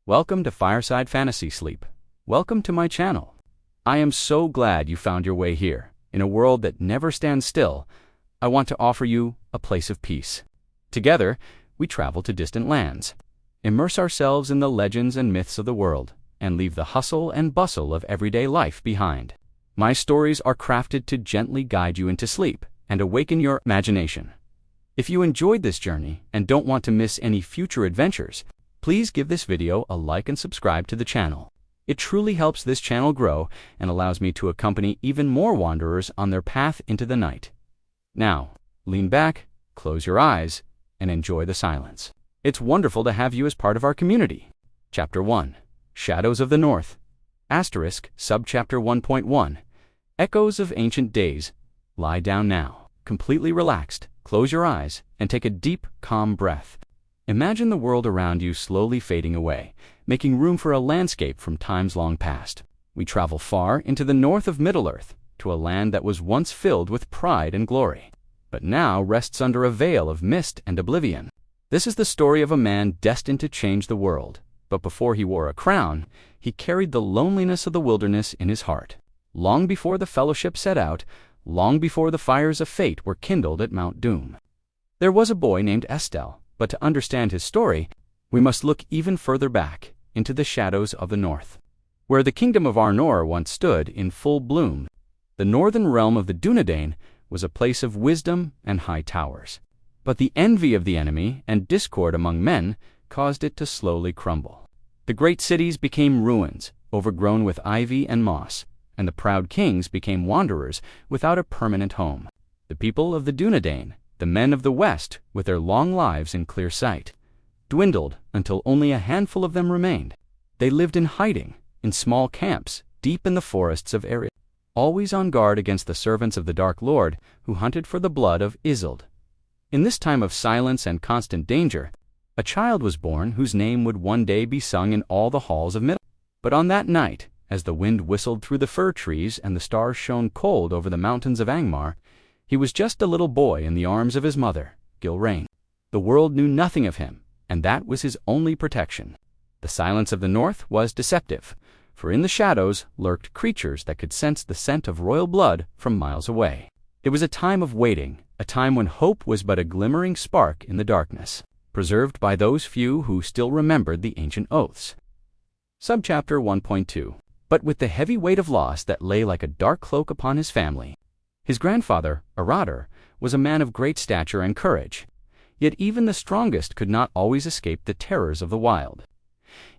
Welcome to Fireside Fantasy Sleep. Welcome to my channel. I am so glad you found your way here. In a world that never stands still, I want to offer you a place of peace. Together, we travel to distant lands, immerse ourselves in the legends and myths of the world, and leave the hustle and bustle of everyday life behind. My stories are crafted to gently guide you into sleep and awaken your imagination. If you enjoyed this journey and don't want to miss any future adventures, please give this video a like and subscribe to the channel. It truly helps this channel grow and allows me to accompany even more wanderers on their path into the night. Now, lean back, close your eyes, and enjoy the silence. It's wonderful to have you as part of our community. Chapter 1. Shadows of the North. Asterisk, Subchapter 1.1. Echoes of Ancient Days. Lie down now, completely relaxed, close your eyes, and take a deep, calm breath. Imagine the world around you slowly fading away, making room for a landscape from times long past. We travel far into the north of Middle-earth, to a land that was once filled with pride and glory, but now rests under a veil of mist and oblivion. This is the story of a man destined to change the world, but before he wore a crown, he carried the loneliness of the wilderness in his heart. Long before the Fellowship set out, long before the fires of fate were kindled at Mount Doom. There was a boy named Estel, but to understand his story, we must look even further back, into the shadows of the north. Where the kingdom of Arnor once stood in full bloom, the northern realm of the Dunedain was a place of wisdom and high towers. But the envy of the enemy and discord among men caused it to slowly crumble. The great cities became ruins, overgrown with ivy and moss, and the proud kings became wanderers without a permanent home. The people of the Dunedain, the men of the West, with their long lives in clear sight, dwindled until only a handful of them remained. They lived in hiding, in small camps, deep in the forests of Arathorn, always on guard against the servants of the Dark Lord who hunted for the blood of Isolde. In this time of silence and constant danger, a child was born whose name would one day be sung in all the halls of Middle. But on that night, as the wind whistled through the fir trees and the stars shone cold over the mountains of Angmar, he was just a little boy in the arms of his mother, Gilrain. The world knew nothing of him, and that was his only protection. The silence of the north was deceptive, for in the shadows lurked creatures that could sense the scent of royal blood from miles away. It was a time of waiting, a time when hope was but a glimmering spark in the darkness, preserved by those few who still remembered the ancient oaths. Subchapter 1.2. But with the heavy weight of loss that lay like a dark cloak upon his family, his grandfather, Arathorn, was a man of great stature and courage, yet even the strongest could not always escape the terrors of the wild.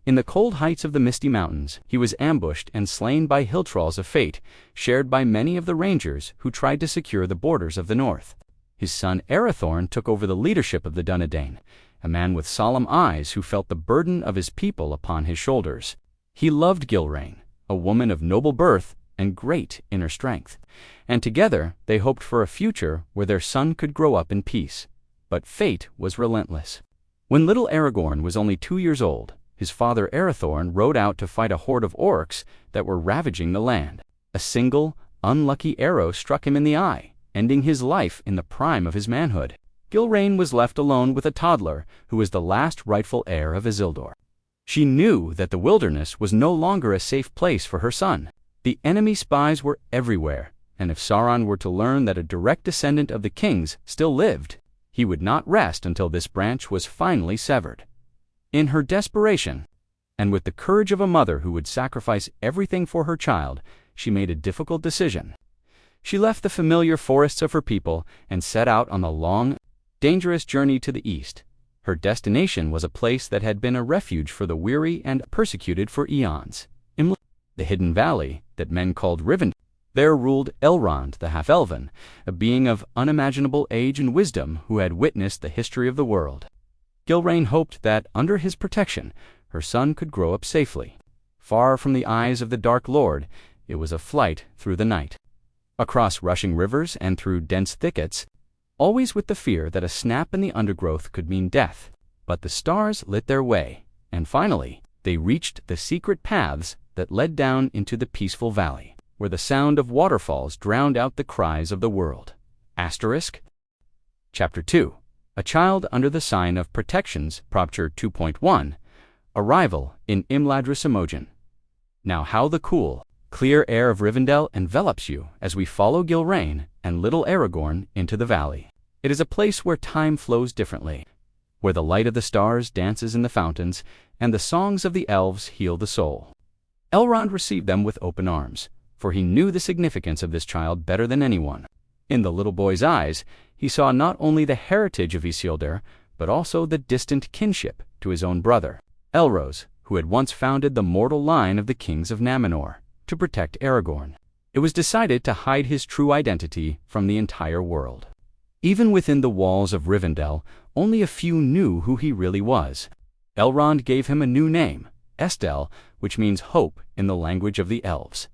In the cold heights of the misty mountains, he was ambushed and slain by hill trolls of fate, shared by many of the rangers who tried to secure the borders of the north. His son Arathorn took over the leadership of the Dunedain, a man with solemn eyes who felt the burden of his people upon his shoulders. He loved Gilrain, a woman of noble birth and great inner strength, and together they hoped for a future where their son could grow up in peace. But fate was relentless. When little Aragorn was only 2 years old, his father Arathorn rode out to fight a horde of orcs that were ravaging the land. A single, unlucky arrow struck him in the eye, ending his life in the prime of his manhood. Gilrain was left alone with a toddler who was the last rightful heir of Isildur. She knew that the wilderness was no longer a safe place for her son. The enemy spies were everywhere, and if Sauron were to learn that a direct descendant of the kings still lived, he would not rest until this branch was finally severed. In her desperation, and with the courage of a mother who would sacrifice everything for her child, she made a difficult decision. She left the familiar forests of her people and set out on the long, dangerous journey to the east. Her destination was a place that had been a refuge for the weary and persecuted for eons. The hidden valley that men called Rivendell. There ruled Elrond the half-elven, a being of unimaginable age and wisdom who had witnessed the history of the world. Gilrain hoped that, under his protection, her son could grow up safely. Far from the eyes of the Dark Lord, it was a flight through the night, across rushing rivers and through dense thickets, always with the fear that a snap in the undergrowth could mean death. But the stars lit their way, and finally, they reached the secret paths that led down into the peaceful valley, where the sound of waterfalls drowned out the cries of the world. Asterisk. Chapter 2. A Child Under the Sign of Protections, Propture 2.1. Arrival in Imladris. Now how the cool, clear air of Rivendell envelops you as we follow Gilrain and little Aragorn into the valley. It is a place where time flows differently, where the light of the stars dances in the fountains and the songs of the elves heal the soul. Elrond received them with open arms, for he knew the significance of this child better than anyone. In the little boy's eyes, he saw not only the heritage of Isildur, but also the distant kinship to his own brother, Elros, who had once founded the mortal line of the kings of Numenor to protect Aragorn. It was decided to hide his true identity from the entire world. Even within the walls of Rivendell, only a few knew who he really was. Elrond gave him a new name, Estel, which means hope in the language of the elves.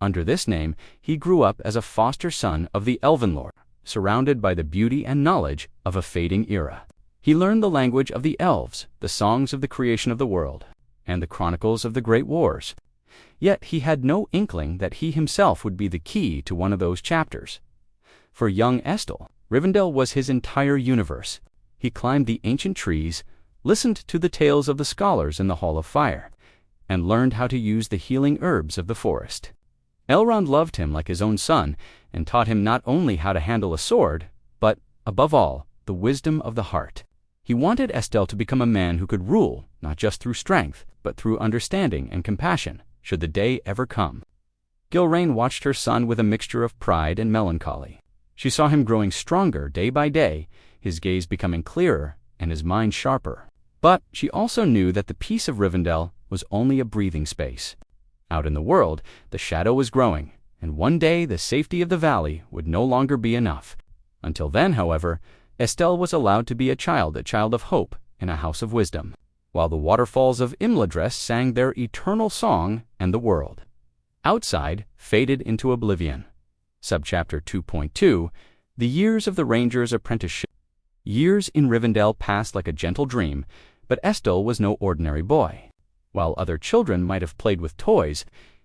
Under this name, he grew up as a foster son of the Elvenlord, surrounded by the beauty and knowledge of a fading era. He learned the language of the elves, the songs of the creation of the world, and the chronicles of the great wars. Yet he had no inkling that he himself would be the key to one of those chapters. For young Estel, Rivendell was his entire universe. He climbed the ancient trees, listened to the tales of the scholars in the Hall of Fire, and learned how to use the healing herbs of the forest. Elrond loved him like his own son and taught him not only how to handle a sword, but, above all, the wisdom of the heart. He wanted Estel to become a man who could rule, not just through strength, but through understanding and compassion, should the day ever come. Gilrain watched her son with a mixture of pride and melancholy. She saw him growing stronger day by day, his gaze becoming clearer and his mind sharper. But she also knew that the peace of Rivendell was only a breathing space. Out in the world, the shadow was growing, and one day the safety of the valley would no longer be enough. Until then, however, Estel was allowed to be a child of hope in a house of wisdom, while the waterfalls of Imladris sang their eternal song and the world outside faded into oblivion. Subchapter 2.2 The Years of the Ranger's Apprenticeship. Years in Rivendell passed like a gentle dream, but Estel was no ordinary boy. While other children might have played with toys,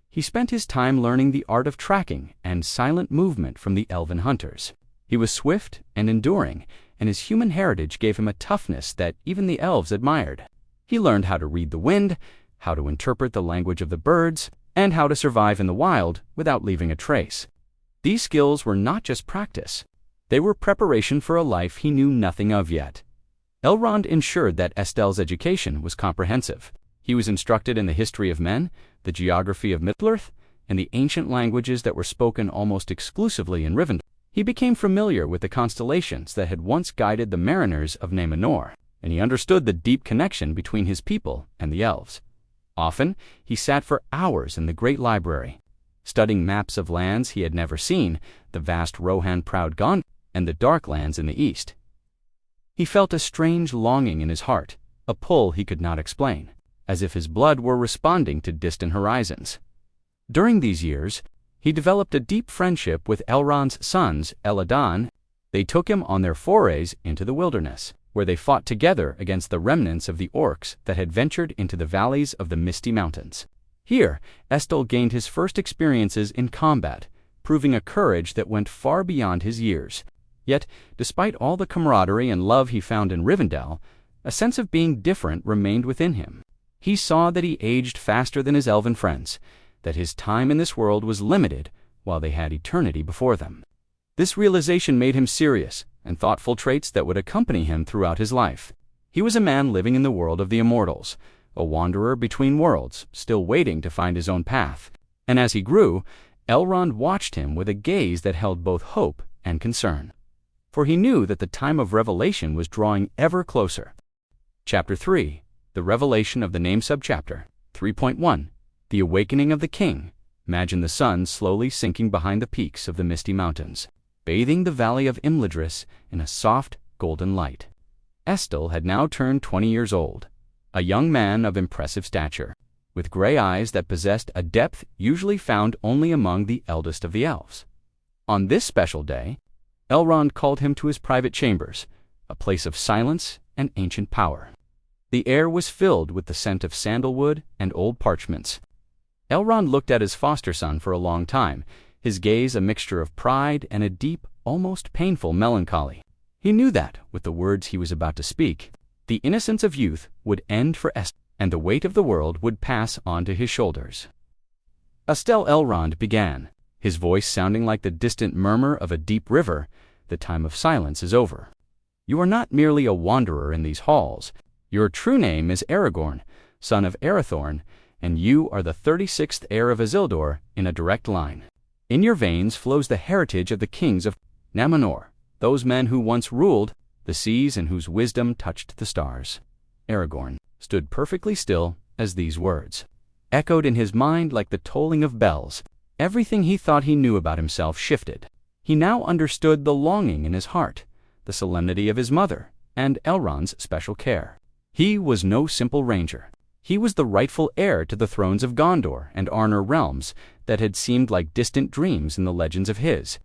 he spent his time learning the art of tracking and silent movement from the elven hunters. He was swift and enduring, and his human heritage gave him a toughness that even the elves admired. He learned how to read the wind, how to interpret the language of the birds, and how to survive in the wild without leaving a trace. These skills were not just practice. They were preparation for a life he knew nothing of yet. Elrond ensured that Estel's education was comprehensive. He was instructed in the history of men, the geography of Middle-earth, and the ancient languages that were spoken almost exclusively in Rivendell. He became familiar with the constellations that had once guided the mariners of Numenor, and he understood the deep connection between his people and the elves. Often, he sat for hours in the great library, studying maps of lands he had never seen, the vast Rohan proud Gondor, and the dark lands in the east. He felt a strange longing in his heart, a pull he could not explain, as if his blood were responding to distant horizons. During these years, he developed a deep friendship with Elrond's sons, Elladan. They took him on their forays into the wilderness, where they fought together against the remnants of the orcs that had ventured into the valleys of the Misty Mountains. Here, Estel gained his first experiences in combat, proving a courage that went far beyond his years. Yet, despite all the camaraderie and love he found in Rivendell, a sense of being different remained within him. He saw that he aged faster than his elven friends, that his time in this world was limited while they had eternity before them. This realization made him serious and thoughtful, traits that would accompany him throughout his life. He was a man living in the world of the immortals, a wanderer between worlds, still waiting to find his own path. And as he grew, Elrond watched him with a gaze that held both hope and concern. For he knew that the time of revelation was drawing ever closer. Chapter 3 The Revelation of the Name Subchapter 3.1 The Awakening of the King. Imagine the sun slowly sinking behind the peaks of the Misty Mountains, bathing the valley of Imladris in a soft, golden light. Estel had now turned 20 years old, a young man of impressive stature, with gray eyes that possessed a depth usually found only among the eldest of the elves. On this special day, Elrond called him to his private chambers, a place of silence and ancient power. The air was filled with the scent of sandalwood and old parchments. Elrond looked at his foster son for a long time, his gaze a mixture of pride and a deep, almost painful melancholy. He knew that, with the words he was about to speak, the innocence of youth would end for Estel. and the weight of the world would pass onto his shoulders. Estel Elrond began, his voice sounding like the distant murmur of a deep river. The time of silence is over. You are not merely a wanderer in these halls. Your true name is Aragorn, son of Arathorn, and you are the 36th heir of Isildur in a direct line. In your veins flows the heritage of the kings of Numenor, those men who once ruled the seas and whose wisdom touched the stars. Aragorn stood perfectly still as these words echoed in his mind like the tolling of bells. Everything he thought he knew about himself shifted. He now understood the longing in his heart, the solemnity of his mother, and Elrond's special care. He was no simple ranger. He was the rightful heir to the thrones of Gondor and Arnor realms that had seemed like distant dreams in the legends of his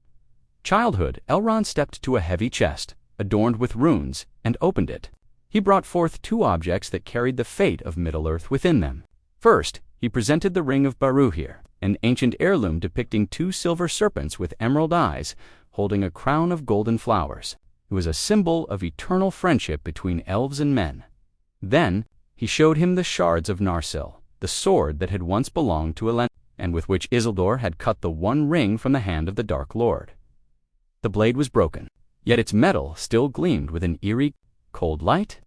childhood. Elrond stepped to a heavy chest, adorned with runes, and opened it. He brought forth two objects that carried the fate of Middle-earth within them. First, he presented the Ring of Baruhir, an ancient heirloom depicting two silver serpents with emerald eyes, holding a crown of golden flowers. It was a symbol of eternal friendship between elves and men. Then, he showed him the shards of Narsil, the sword that had once belonged to Elessar, and with which Isildur had cut the one ring from the hand of the Dark Lord. The blade was broken, yet its metal still gleamed with an eerie, cold light.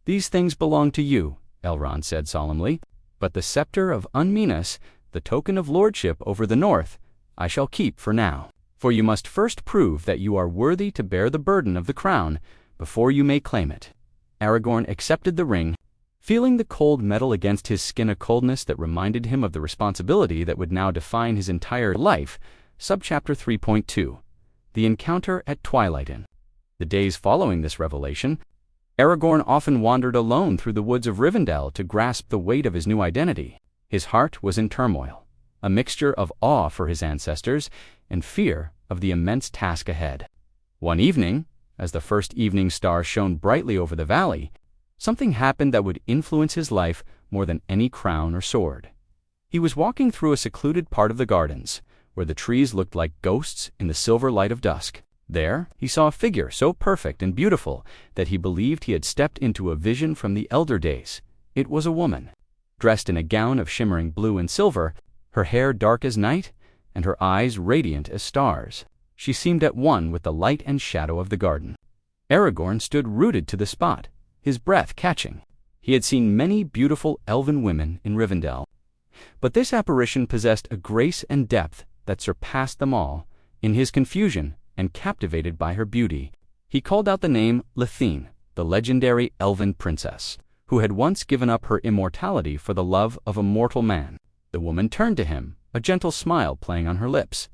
"These things belong to you," Elrond said solemnly, "but the scepter of Unminas, the token of lordship over the north, I shall keep for now. For you must first prove that you are worthy to bear the burden of the crown before you may claim it." Aragorn accepted the ring, feeling the cold metal against his skin, a coldness that reminded him of the responsibility that would now define his entire life. Subchapter 3.2 The Encounter at Twilight Inn. The days following this revelation, Aragorn often wandered alone through the woods of Rivendell to grasp the weight of his new identity. His heart was in turmoil, a mixture of awe for his ancestors and fear of the immense task ahead. One evening, as the first evening star shone brightly over the valley, something happened that would influence his life more than any crown or sword. He was walking through a secluded part of the gardens, where the trees looked like ghosts in the silver light of dusk. There, he saw a figure so perfect and beautiful that he believed he had stepped into a vision from the elder days. It was a woman, dressed in a gown of shimmering blue and silver, her hair dark as night, and her eyes radiant as stars. She seemed at one with the light and shadow of the garden. Aragorn stood rooted to the spot, his breath catching. He had seen many beautiful elven women in Rivendell, but this apparition possessed a grace and depth that surpassed them all. In his confusion, and captivated by her beauty, he called out the name Lithene, the legendary elven princess, who had once given up her immortality for the love of a mortal man. The woman turned to him, a gentle smile playing on her lips.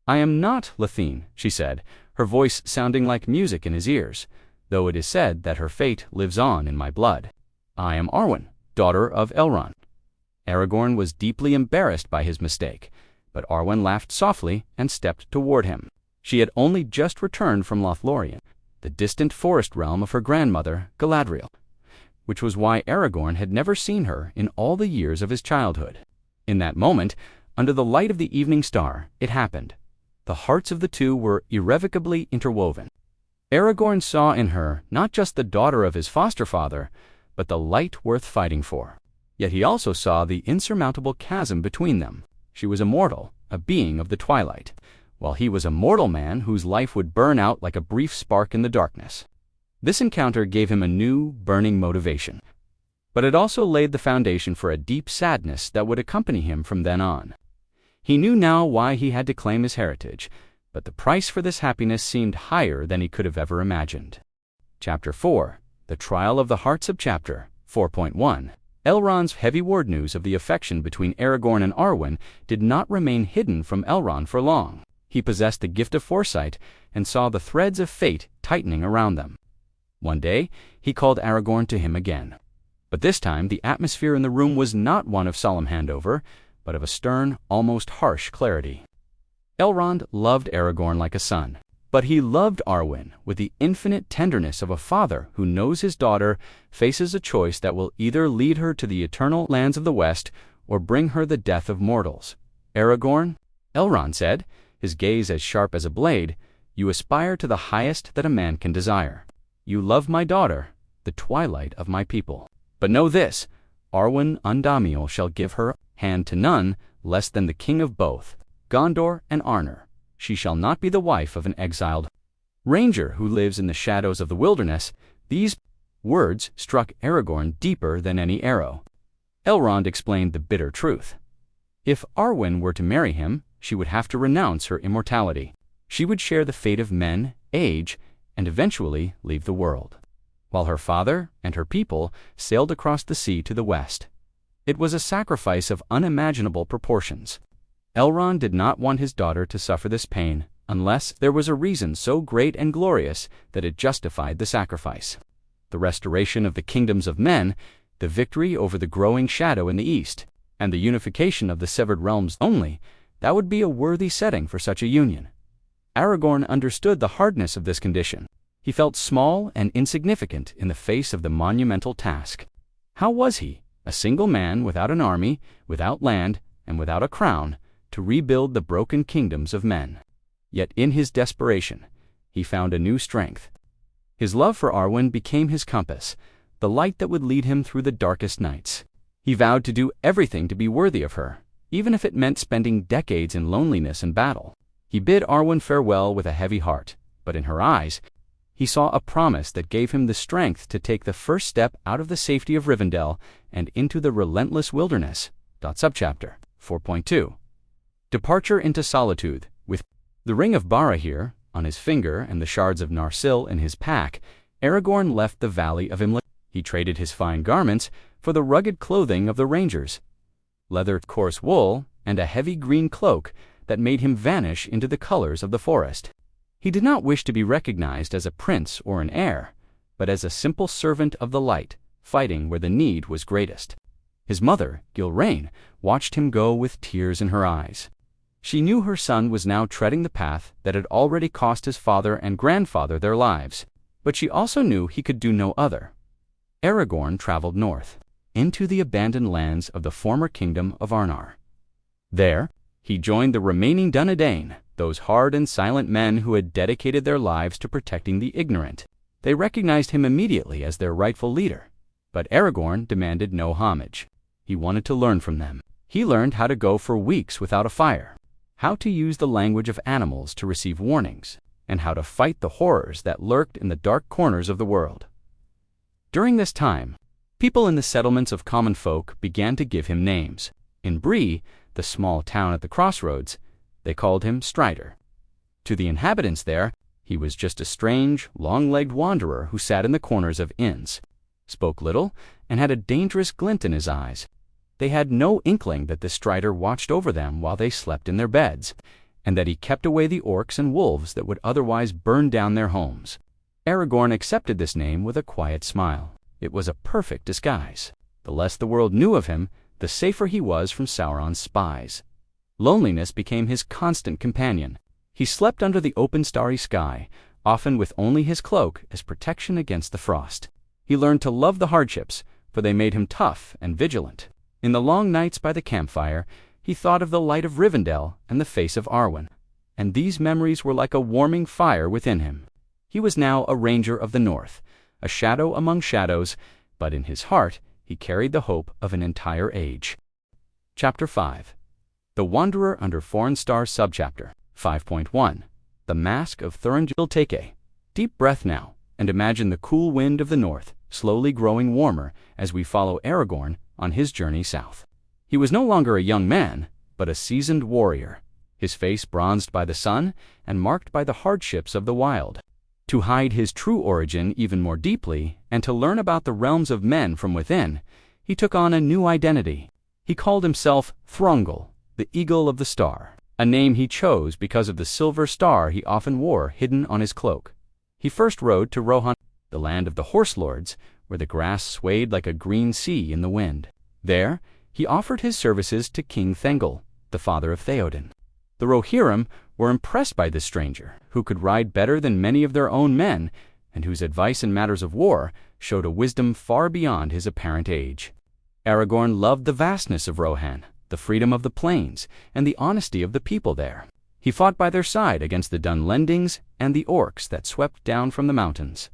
"I am not Lithene," she said, her voice sounding like music in his ears, "though it is said that her fate lives on in my blood. I am Arwen, daughter of Elrond." Aragorn was deeply embarrassed by his mistake, but Arwen laughed softly and stepped toward him. She had only just returned from Lothlórien, the distant forest realm of her grandmother, Galadriel, which was why Aragorn had never seen her in all the years of his childhood. In that moment, under the light of the evening star, it happened. The hearts of the two were irrevocably interwoven. Aragorn saw in her not just the daughter of his foster father, but the light worth fighting for. Yet he also saw the insurmountable chasm between them. She was immortal, a being of the twilight, while he was a mortal man whose life would burn out like a brief spark in the darkness. This encounter gave him a new, burning motivation, but it also laid the foundation for a deep sadness that would accompany him from then on. He knew now why he had to claim his heritage, but the price for this happiness seemed higher than he could have ever imagined. Chapter 4 The Trial of the Hearts. Chapter 4.1 Elrond's heavy word news of the affection between Aragorn and Arwen did not remain hidden from Elrond for long. He possessed the gift of foresight and saw the threads of fate tightening around them. One day, he called Aragorn to him again. But this time, the atmosphere in the room was not one of solemn handover, but of a stern, almost harsh clarity. Elrond loved Aragorn like a son, but he loved Arwen with the infinite tenderness of a father who knows his daughter faces a choice that will either lead her to the eternal lands of the West or bring her the death of mortals. "Aragorn," Elrond said, his gaze as sharp as a blade, "you aspire to the highest that a man can desire. You love my daughter, the twilight of my people. But know this, Arwen Undamiel shall give her hand to none less than the king of both, Gondor and Arnor. She shall not be the wife of an exiled ranger who lives in the shadows of the wilderness. These words struck Aragorn deeper than any arrow. Elrond explained the bitter truth. If Arwen were to marry him, she would have to renounce her immortality. She would share the fate of men, age, and eventually leave the world, while her father and her people sailed across the sea to the west. It was a sacrifice of unimaginable proportions. Elrond did not want his daughter to suffer this pain unless there was a reason so great and glorious that it justified the sacrifice. The restoration of the kingdoms of men, the victory over the growing shadow in the east, and the unification of the severed realms only, that would be a worthy setting for such a union. Aragorn understood the hardness of this condition. He felt small and insignificant in the face of the monumental task. How was he, a single man without an army, without land, and without a crown, to rebuild the broken kingdoms of men? Yet in his desperation, he found a new strength. His love for Arwen became his compass, the light that would lead him through the darkest nights. He vowed to do everything to be worthy of her, even if it meant spending decades in loneliness and battle. He bid Arwen farewell with a heavy heart, but in her eyes, he saw a promise that gave him the strength to take the first step out of the safety of Rivendell and into the relentless wilderness. Subchapter 4.2 Departure into Solitude. With the Ring of Barahir on his finger and the shards of Narsil in his pack, Aragorn left the Valley of Imlerith. He traded his fine garments for the rugged clothing of the rangers, leather, coarse wool, and a heavy green cloak that made him vanish into the colors of the forest. He did not wish to be recognized as a prince or an heir, but as a simple servant of the light, fighting where the need was greatest. His mother, Gilrain, watched him go with tears in her eyes. She knew her son was now treading the path that had already cost his father and grandfather their lives, but she also knew he could do no other. Aragorn traveled north, into the abandoned lands of the former kingdom of Arnor. There, he joined the remaining Dunedain, those hard and silent men who had dedicated their lives to protecting the ignorant. They recognized him immediately as their rightful leader, but Aragorn demanded no homage. He wanted to learn from them. He learned how to go for weeks without a fire, how to use the language of animals to receive warnings, and how to fight the horrors that lurked in the dark corners of the world. During this time, people in the settlements of common folk began to give him names. In Bree, the small town at the crossroads, they called him Strider. To the inhabitants there, he was just a strange, long-legged wanderer who sat in the corners of inns, spoke little, and had a dangerous glint in his eyes. They had no inkling that this Strider watched over them while they slept in their beds, and that he kept away the orcs and wolves that would otherwise burn down their homes. Aragorn accepted this name with a quiet smile. It was a perfect disguise. The less the world knew of him, the safer he was from Sauron's spies. Loneliness became his constant companion. He slept under the open starry sky, often with only his cloak as protection against the frost. He learned to love the hardships, for they made him tough and vigilant. In the long nights by the campfire, he thought of the light of Rivendell and the face of Arwen, and these memories were like a warming fire within him. He was now a ranger of the north, a shadow among shadows, but in his heart he carried the hope of an entire age. Chapter 5 The Wanderer Under Foreign Stars. Subchapter 5.1 The Mask of Thorongil. Take a deep breath now, and imagine the cool wind of the north, slowly growing warmer as we follow Aragorn on his journey south. He was no longer a young man, but a seasoned warrior, his face bronzed by the sun and marked by the hardships of the wild. To hide his true origin even more deeply, and to learn about the realms of men from within, he took on a new identity. He called himself Thorongil, the Eagle of the Star, a name he chose because of the silver star he often wore hidden on his cloak. He first rode to Rohan, the land of the horse lords, where the grass swayed like a green sea in the wind. There, he offered his services to King Thengel, the father of Theoden. The Rohirrim were impressed by this stranger, who could ride better than many of their own men, and whose advice in matters of war showed a wisdom far beyond his apparent age. Aragorn loved the vastness of Rohan, the freedom of the plains, and the honesty of the people there. He fought by their side against the Dunlendings and the orcs that swept down from the mountains.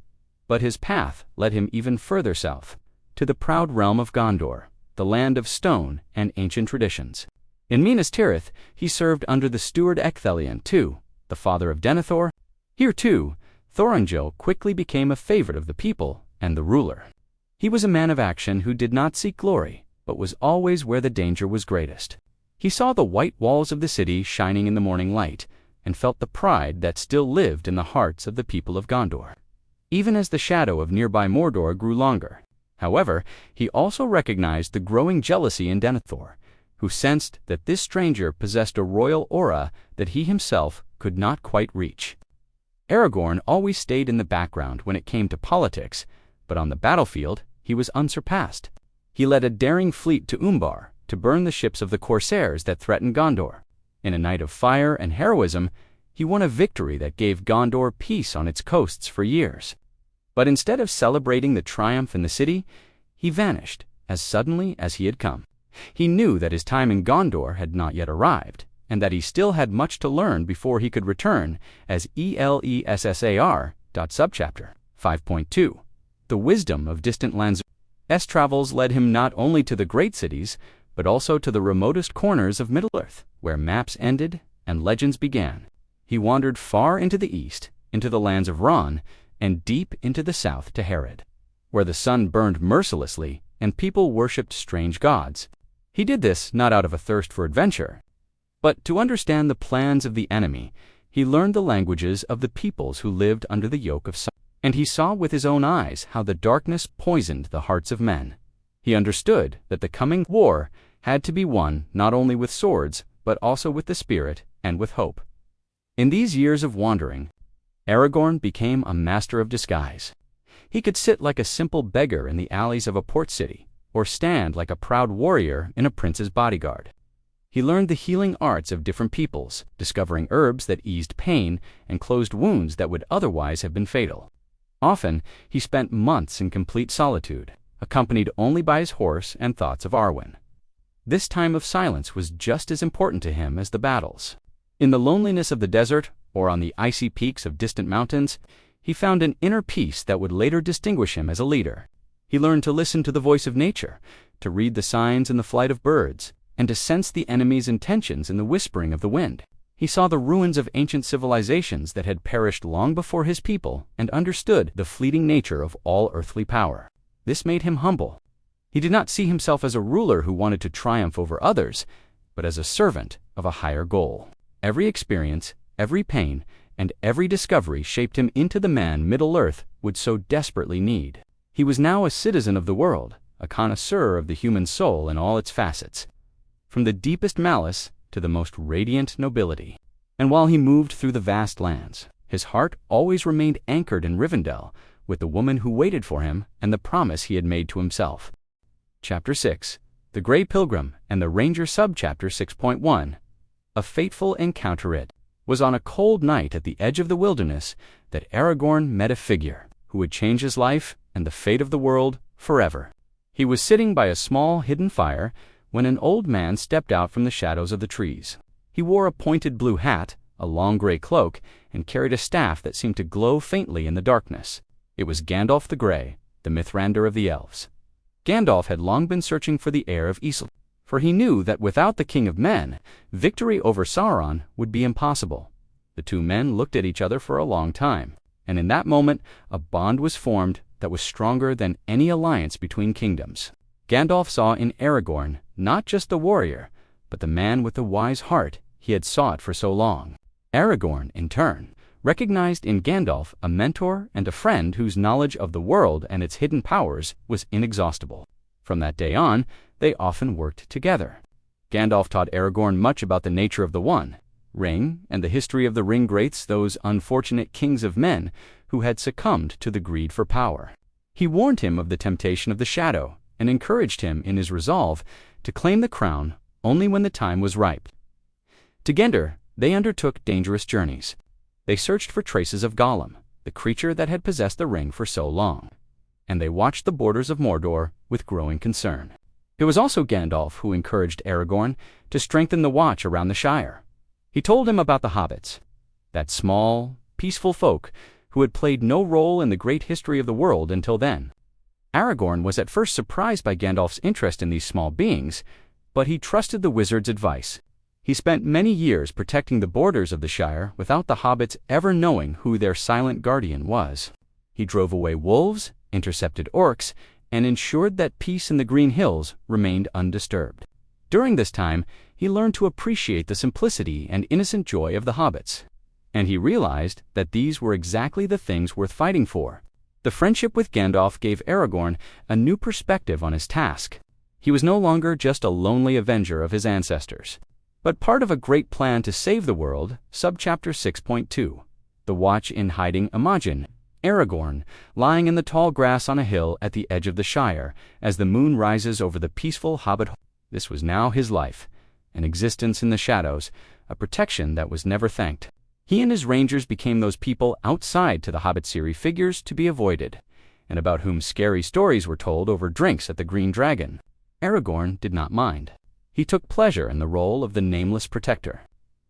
But his path led him even further south, to the proud realm of Gondor, the land of stone and ancient traditions. In Minas Tirith, he served under the steward Ecthelion II, the father of Denethor. Here, too, Thorongil quickly became a favorite of the people and the ruler. He was a man of action who did not seek glory, but was always where the danger was greatest. He saw the white walls of the city shining in the morning light, and felt the pride that still lived in the hearts of the people of Gondor, even as the shadow of nearby Mordor grew longer. However, he also recognized the growing jealousy in Denethor, who sensed that this stranger possessed a royal aura that he himself could not quite reach. Aragorn always stayed in the background when it came to politics, but on the battlefield he was unsurpassed. He led a daring fleet to Umbar to burn the ships of the corsairs that threatened Gondor. In a night of fire and heroism, he won a victory that gave Gondor peace on its coasts for years. But instead of celebrating the triumph in the city, he vanished as suddenly as he had come. He knew that his time in Gondor had not yet arrived, and that he still had much to learn before he could return, as Elessar. Subchapter 5.2. The wisdom of distant lands. S. travels led him not only to the great cities, but also to the remotest corners of Middle-earth, where maps ended and legends began. He wandered far into the east, into the lands of Rohan, and deep into the south to Harad, where the sun burned mercilessly and people worshipped strange gods. He did this not out of a thirst for adventure, but to understand the plans of the enemy. He learned the languages of the peoples who lived under the yoke of Sauron, and he saw with his own eyes how the darkness poisoned the hearts of men. He understood that the coming war had to be won not only with swords, but also with the spirit and with hope. In these years of wandering, Aragorn became a master of disguise. He could sit like a simple beggar in the alleys of a port city, or stand like a proud warrior in a prince's bodyguard. He learned the healing arts of different peoples, discovering herbs that eased pain and closed wounds that would otherwise have been fatal. Often, he spent months in complete solitude, accompanied only by his horse and thoughts of Arwen. This time of silence was just as important to him as the battles. In the loneliness of the desert, or on the icy peaks of distant mountains, he found an inner peace that would later distinguish him as a leader. He learned to listen to the voice of nature, to read the signs in the flight of birds, and to sense the enemy's intentions in the whispering of the wind. He saw the ruins of ancient civilizations that had perished long before his people and understood the fleeting nature of all earthly power. This made him humble. He did not see himself as a ruler who wanted to triumph over others, but as a servant of a higher goal. Every experience, every pain, and every discovery shaped him into the man Middle-earth would so desperately need. He was now a citizen of the world, a connoisseur of the human soul in all its facets, from the deepest malice to the most radiant nobility. And while he moved through the vast lands, his heart always remained anchored in Rivendell, with the woman who waited for him and the promise he had made to himself. Chapter 6. The Grey Pilgrim and the Ranger. Subchapter 6.1. A fateful encounter. It was on a cold night at the edge of the wilderness that Aragorn met a figure who would change his life and the fate of the world forever. He was sitting by a small hidden fire when an old man stepped out from the shadows of the trees. He wore a pointed blue hat, a long gray cloak, and carried a staff that seemed to glow faintly in the darkness. It was Gandalf the Grey, the Mithrander of the elves. Gandalf had long been searching for the heir of Estel, for he knew that without the King of Men, victory over Sauron would be impossible. The two men looked at each other for a long time, and in that moment a bond was formed that was stronger than any alliance between kingdoms. Gandalf saw in Aragorn not just the warrior, but the man with the wise heart he had sought for so long. Aragorn, in turn, recognized in Gandalf a mentor and a friend whose knowledge of the world and its hidden powers was inexhaustible. From that day on, they often worked together. Gandalf taught Aragorn much about the nature of the One Ring and the history of the Ring-Wraiths, those unfortunate kings of men who had succumbed to the greed for power. He warned him of the temptation of the shadow and encouraged him in his resolve to claim the crown only when the time was ripe. Together, they undertook dangerous journeys. They searched for traces of Gollum, the creature that had possessed the ring for so long, and they watched the borders of Mordor with growing concern. It was also Gandalf who encouraged Aragorn to strengthen the watch around the Shire. He told him about the hobbits, that small, peaceful folk who had played no role in the great history of the world until then. Aragorn was at first surprised by Gandalf's interest in these small beings, but he trusted the wizard's advice. He spent many years protecting the borders of the Shire without the hobbits ever knowing who their silent guardian was. He drove away wolves, intercepted orcs, and ensured that peace in the Green Hills remained undisturbed. During this time, he learned to appreciate the simplicity and innocent joy of the hobbits, and he realized that these were exactly the things worth fighting for. The friendship with Gandalf gave Aragorn a new perspective on his task. He was no longer just a lonely avenger of his ancestors, but part of a great plan to save the world. Subchapter 6.2. The Watch in Hiding. Imagine Aragorn lying in the tall grass on a hill at the edge of the Shire as the moon rises over the peaceful hobbit. This was now his life, an existence in the shadows, a protection that was never thanked. He and his rangers became those people outside to the Hobbit series figures to be avoided, and about whom scary stories were told over drinks at the Green Dragon. Aragorn did not mind. He took pleasure in the role of the nameless protector.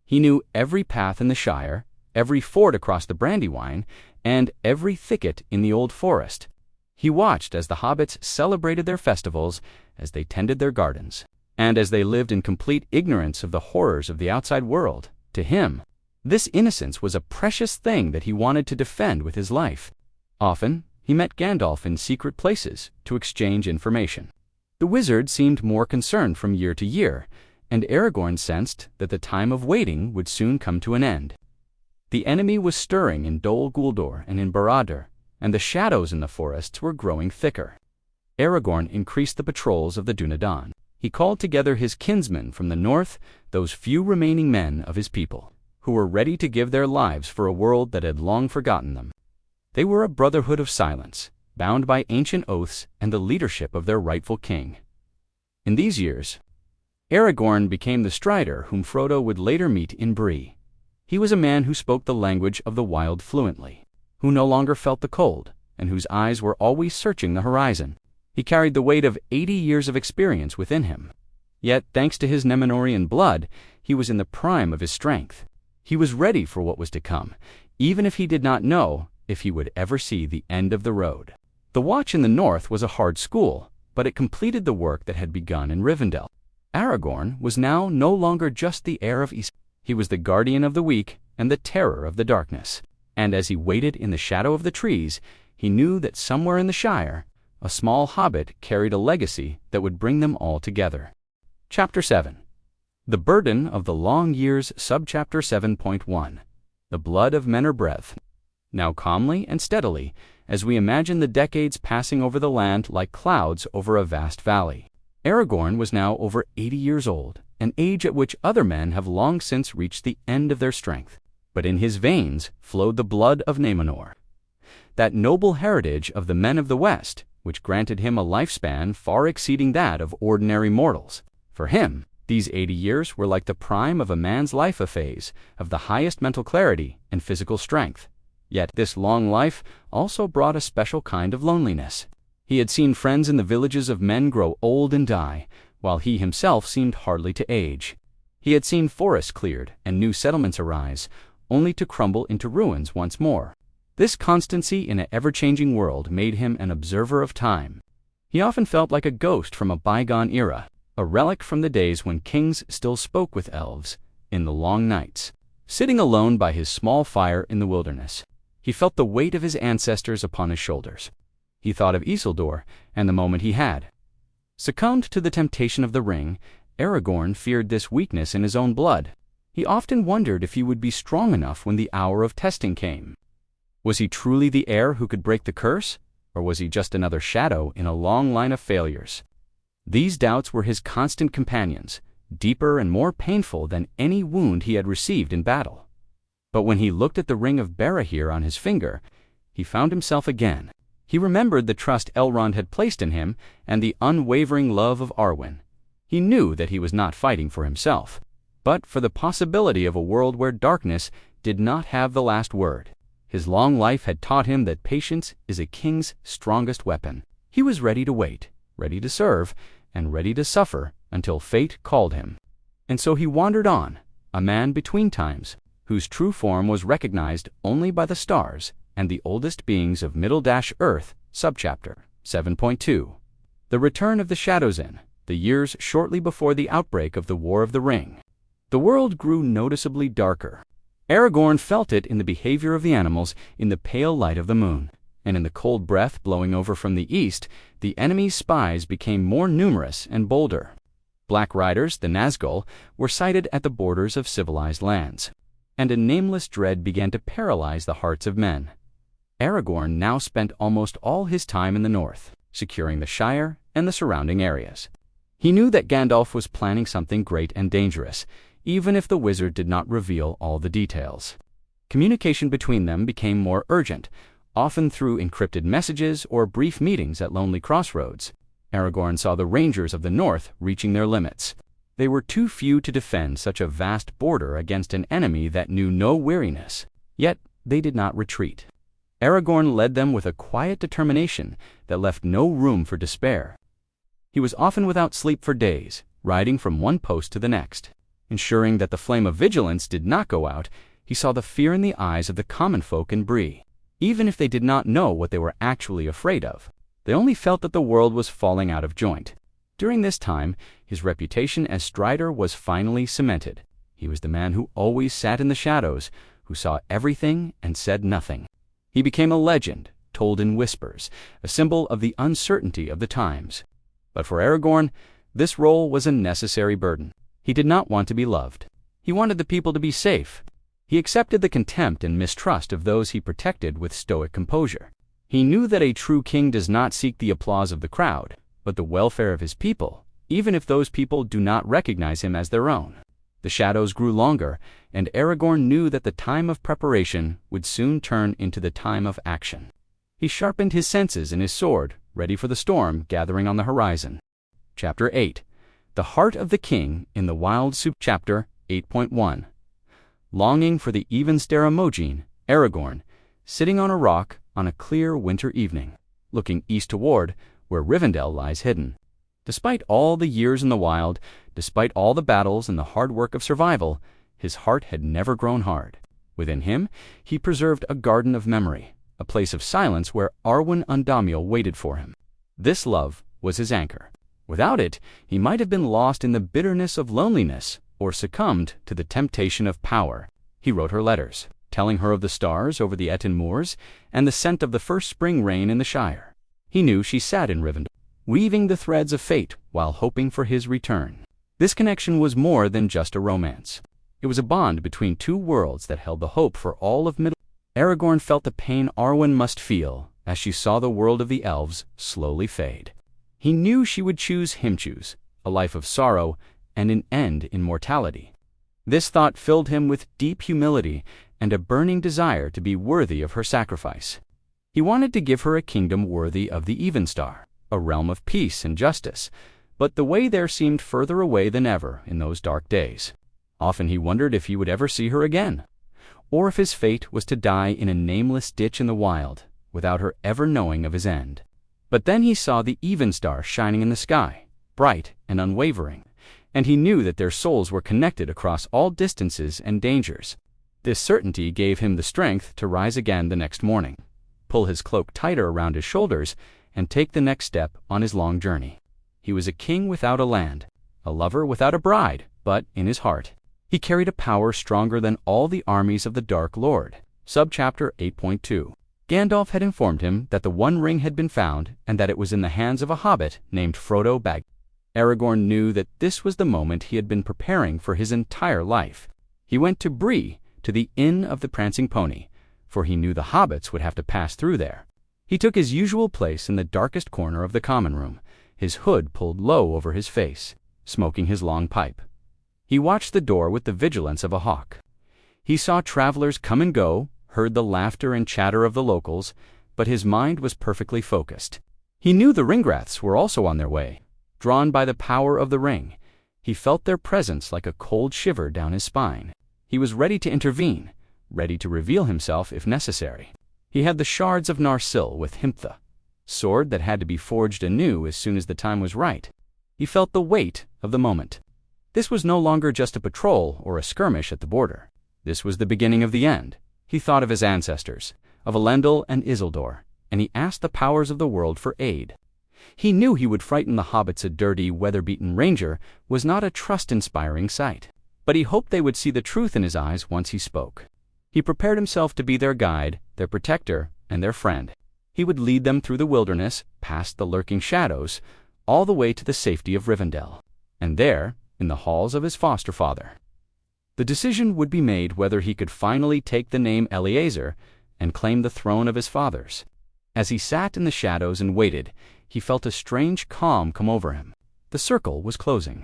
He knew every path in the Shire, every ford across the Brandywine, and every thicket in the Old Forest. He watched as the hobbits celebrated their festivals, as they tended their gardens, and as they lived in complete ignorance of the horrors of the outside world. To him, this innocence was a precious thing that he wanted to defend with his life. Often, he met Gandalf in secret places to exchange information. The wizard seemed more concerned from year to year, and Aragorn sensed that the time of waiting would soon come to an end. The enemy was stirring in Dol Guldur and in Barad-dûr, and the shadows in the forests were growing thicker. Aragorn increased the patrols of the Dunedain. He called together his kinsmen from the north, those few remaining men of his people, who were ready to give their lives for a world that had long forgotten them. They were a brotherhood of silence, bound by ancient oaths and the leadership of their rightful king. In these years, Aragorn became the strider whom Frodo would later meet in Bree. He was a man who spoke the language of the wild fluently, who no longer felt the cold, and whose eyes were always searching the horizon. He carried the weight of 80 years of experience within him. Yet, thanks to his Númenórean blood, he was in the prime of his strength. He was ready for what was to come, even if he did not know if he would ever see the end of the road. The Watch in the North was a hard school, but it completed the work that had begun in Rivendell. Aragorn was now no longer just the heir of East. He was the guardian of the weak and the terror of the darkness. And as he waited in the shadow of the trees, he knew that somewhere in the Shire, a small hobbit carried a legacy that would bring them all together. Chapter 7. The Burden of the Long Years. Subchapter 7.1. The Blood of Menor-Breth. Now calmly and steadily, as we imagine the decades passing over the land like clouds over a vast valley. Aragorn was now over 80 years old, an age at which other men have long since reached the end of their strength. But in his veins flowed the blood of Númenor, that noble heritage of the men of the West, which granted him a lifespan far exceeding that of ordinary mortals. For him, these 80 years were like the prime of a man's life, a phase of the highest mental clarity and physical strength. Yet this long life also brought a special kind of loneliness. He had seen friends in the villages of men grow old and die, while he himself seemed hardly to age. He had seen forests cleared and new settlements arise, only to crumble into ruins once more. This constancy in an ever-changing world made him an observer of time. He often felt like a ghost from a bygone era, a relic from the days when kings still spoke with elves in the long nights. Sitting alone by his small fire in the wilderness, he felt the weight of his ancestors upon his shoulders. He thought of Isildur and the moment he had succumbed to the temptation of the ring. Aragorn feared this weakness in his own blood. He often wondered if he would be strong enough when the hour of testing came. Was he truly the heir who could break the curse, or was he just another shadow in a long line of failures? These doubts were his constant companions, deeper and more painful than any wound he had received in battle. But when he looked at the ring of Barahir on his finger, he found himself again. He remembered the trust Elrond had placed in him and the unwavering love of Arwen. He knew that he was not fighting for himself, but for the possibility of a world where darkness did not have the last word. His long life had taught him that patience is a king's strongest weapon. He was ready to wait, ready to serve, and ready to suffer until fate called him. And so he wandered on, a man between times, whose true form was recognized only by the stars and the oldest beings of Middle-Earth. Subchapter 7.2. The Return of the Shadows in the years shortly before the outbreak of the War of the Ring. The world grew noticeably darker. Aragorn felt it in the behavior of the animals in the pale light of the moon, and in the cold breath blowing over from the east, the enemy's spies became more numerous and bolder. Black riders, the Nazgul, were sighted at the borders of civilized lands, and a nameless dread began to paralyze the hearts of men. Aragorn now spent almost all his time in the north, securing the Shire and the surrounding areas. He knew that Gandalf was planning something great and dangerous, even if the wizard did not reveal all the details. Communication between them became more urgent, often through encrypted messages or brief meetings at lonely crossroads. Aragorn saw the rangers of the north reaching their limits. They were too few to defend such a vast border against an enemy that knew no weariness, yet they did not retreat. Aragorn led them with a quiet determination that left no room for despair. He was often without sleep for days, riding from one post to the next. Ensuring that the flame of vigilance did not go out, he saw the fear in the eyes of the common folk in Bree. Even if they did not know what they were actually afraid of, they only felt that the world was falling out of joint. During this time, his reputation as Strider was finally cemented. He was the man who always sat in the shadows, who saw everything and said nothing. He became a legend, told in whispers, a symbol of the uncertainty of the times. But for Aragorn, this role was a necessary burden. He did not want to be loved. He wanted the people to be safe. He accepted the contempt and mistrust of those he protected with stoic composure. He knew that a true king does not seek the applause of the crowd, but the welfare of his people, even if those people do not recognize him as their own. The shadows grew longer, and Aragorn knew that the time of preparation would soon turn into the time of action. He sharpened his senses and his sword, ready for the storm gathering on the horizon. Chapter 8. The Heart of the King in the Wild Soup. Chapter 8.1. Longing for the Even-Stera-Mogin, Aragorn, sitting on a rock on a clear winter evening, looking east toward where Rivendell lies hidden. Despite all the years in the wild, despite all the battles and the hard work of survival, his heart had never grown hard. Within him, he preserved a garden of memory, a place of silence where Arwen Undamiel waited for him. This love was his anchor. Without it, he might have been lost in the bitterness of loneliness or succumbed to the temptation of power. He wrote her letters, telling her of the stars over the Etten moors and the scent of the first spring rain in the Shire. He knew she sat in Rivendell, weaving the threads of fate while hoping for his return. This connection was more than just a romance. It was a bond between two worlds that held the hope for all of Middle. Aragorn felt the pain Arwen must feel as she saw the world of the elves slowly fade. He knew she would choose Himchoose, a life of sorrow and an end in mortality. This thought filled him with deep humility and a burning desire to be worthy of her sacrifice. He wanted to give her a kingdom worthy of the Evenstar, a realm of peace and justice, but the way there seemed further away than ever in those dark days. Often he wondered if he would ever see her again, or if his fate was to die in a nameless ditch in the wild, without her ever knowing of his end. But then he saw the Evenstar shining in the sky, bright and unwavering, and he knew that their souls were connected across all distances and dangers. This certainty gave him the strength to rise again the next morning, pull his cloak tighter around his shoulders, and take the next step on his long journey. He was a king without a land, a lover without a bride, but in his heart, he carried a power stronger than all the armies of the Dark Lord. Subchapter 8.2. Gandalf had informed him that the One Ring had been found and that it was in the hands of a hobbit named Frodo Baggins. Aragorn knew that this was the moment he had been preparing for his entire life. He went to Bree, to the Inn of the Prancing Pony, for he knew the hobbits would have to pass through there. He took his usual place in the darkest corner of the common room, his hood pulled low over his face, smoking his long pipe. He watched the door with the vigilance of a hawk. He saw travelers come and go, heard the laughter and chatter of the locals, but his mind was perfectly focused. He knew the Ringwraiths were also on their way. Drawn by the power of the ring, he felt their presence like a cold shiver down his spine. He was ready to intervene, ready to reveal himself if necessary. He had the shards of Narsil with Himtha, sword that had to be forged anew as soon as the time was right. He felt the weight of the moment. This was no longer just a patrol or a skirmish at the border. This was the beginning of the end. He thought of his ancestors, of Elendil and Isildur, and he asked the powers of the world for aid. He knew he would frighten the hobbits. A dirty, weather-beaten ranger was not a trust-inspiring sight, but he hoped they would see the truth in his eyes once he spoke. He prepared himself to be their guide, their protector, and their friend. He would lead them through the wilderness, past the lurking shadows, all the way to the safety of Rivendell, and there, in the halls of his foster father, the decision would be made whether he could finally take the name Elessar and claim the throne of his fathers. As he sat in the shadows and waited, he felt a strange calm come over him. The circle was closing.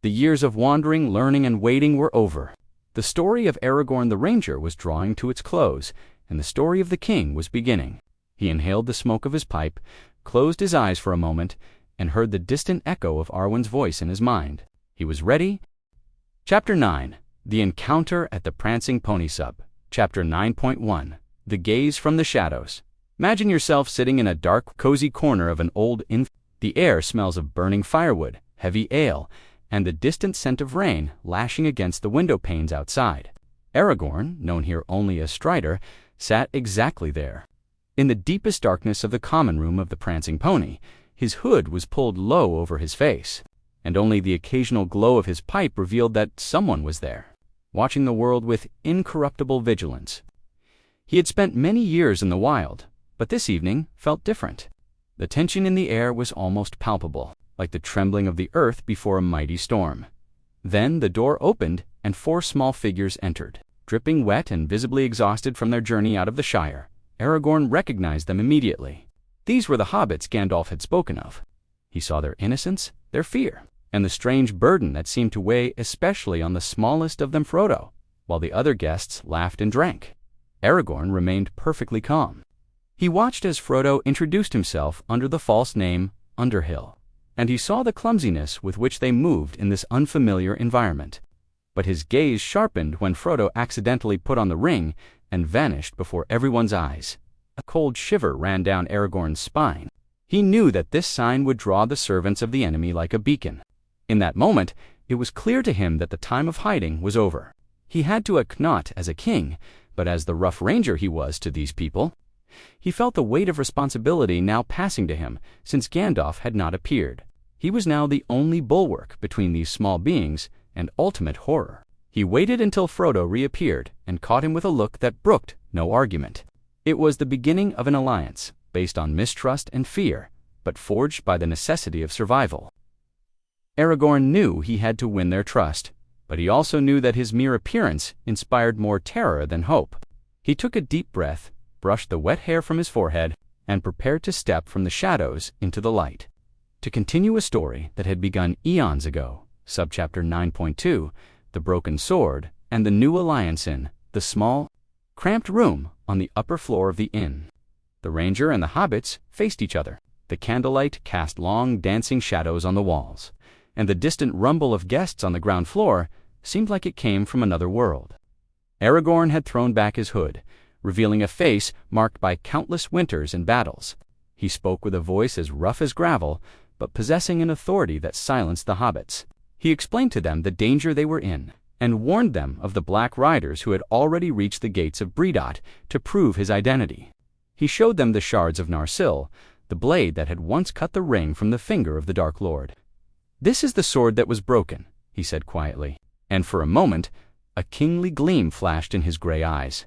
The years of wandering, learning, and waiting were over. The story of Aragorn the Ranger was drawing to its close, and the story of the king was beginning. He inhaled the smoke of his pipe, closed his eyes for a moment, and heard the distant echo of Arwen's voice in his mind. He was ready. Chapter 9. The Encounter at the Prancing Pony Sub. Chapter 9.1. The Gaze from the Shadows. Imagine yourself sitting in a dark, cozy corner of an old inn. The air smells of burning firewood, heavy ale, and the distant scent of rain lashing against the window panes outside. Aragorn, known here only as Strider, sat exactly there. In the deepest darkness of the common room of the Prancing Pony, his hood was pulled low over his face, and only the occasional glow of his pipe revealed that someone was there, watching the world with incorruptible vigilance. He had spent many years in the wild, but this evening felt different. The tension in the air was almost palpable, like the trembling of the earth before a mighty storm. Then the door opened, and 4 small figures entered. Dripping wet and visibly exhausted from their journey out of the Shire, Aragorn recognized them immediately. These were the hobbits Gandalf had spoken of. He saw their innocence, their fear, and the strange burden that seemed to weigh especially on the smallest of them, Frodo. While the other guests laughed and drank, Aragorn remained perfectly calm. He watched as Frodo introduced himself under the false name Underhill, and he saw the clumsiness with which they moved in this unfamiliar environment. But his gaze sharpened when Frodo accidentally put on the ring and vanished before everyone's eyes. A cold shiver ran down Aragorn's spine. He knew that this sign would draw the servants of the enemy like a beacon. In that moment, it was clear to him that the time of hiding was over. He had to act not as a king, but as the rough ranger he was to these people. He felt the weight of responsibility now passing to him, since Gandalf had not appeared. He was now the only bulwark between these small beings and ultimate horror. He waited until Frodo reappeared and caught him with a look that brooked no argument. It was the beginning of an alliance, based on mistrust and fear, but forged by the necessity of survival. Aragorn knew he had to win their trust, but he also knew that his mere appearance inspired more terror than hope. He took a deep breath, brushed the wet hair from his forehead, and prepared to step from the shadows into the light, to continue a story that had begun eons ago. Subchapter 9.2, The Broken Sword, and the New Alliance in the small, cramped room on the upper floor of the inn. The ranger and the hobbits faced each other. The candlelight cast long, dancing shadows on the walls, and the distant rumble of guests on the ground floor seemed like it came from another world. Aragorn had thrown back his hood, revealing a face marked by countless winters and battles. He spoke with a voice as rough as gravel, but possessing an authority that silenced the hobbits. He explained to them the danger they were in, and warned them of the Black Riders who had already reached the gates of Bredot to prove his identity. He showed them the shards of Narsil, the blade that had once cut the ring from the finger of the Dark Lord. "This is the sword that was broken," he said quietly, and for a moment a kingly gleam flashed in his gray eyes.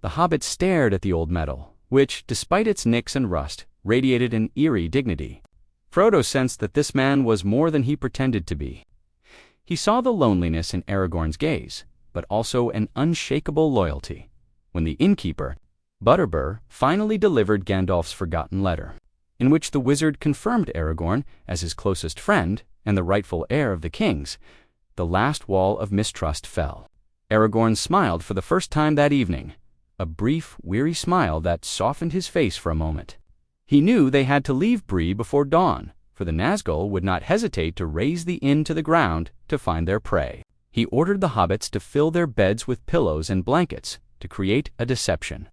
The hobbits stared at the old metal, which, despite its nicks and rust, radiated an eerie dignity. Frodo sensed that this man was more than he pretended to be. He saw the loneliness in Aragorn's gaze, but also an unshakable loyalty. When the innkeeper, Butterbur, finally delivered Gandalf's forgotten letter, in which the wizard confirmed Aragorn as his closest friend and the rightful heir of the kings, the last wall of mistrust fell. Aragorn smiled for the first time that evening, a brief, weary smile that softened his face for a moment. He knew they had to leave Bree before dawn, for the Nazgul would not hesitate to raze the inn to the ground to find their prey. He ordered the hobbits to fill their beds with pillows and blankets to create a deception.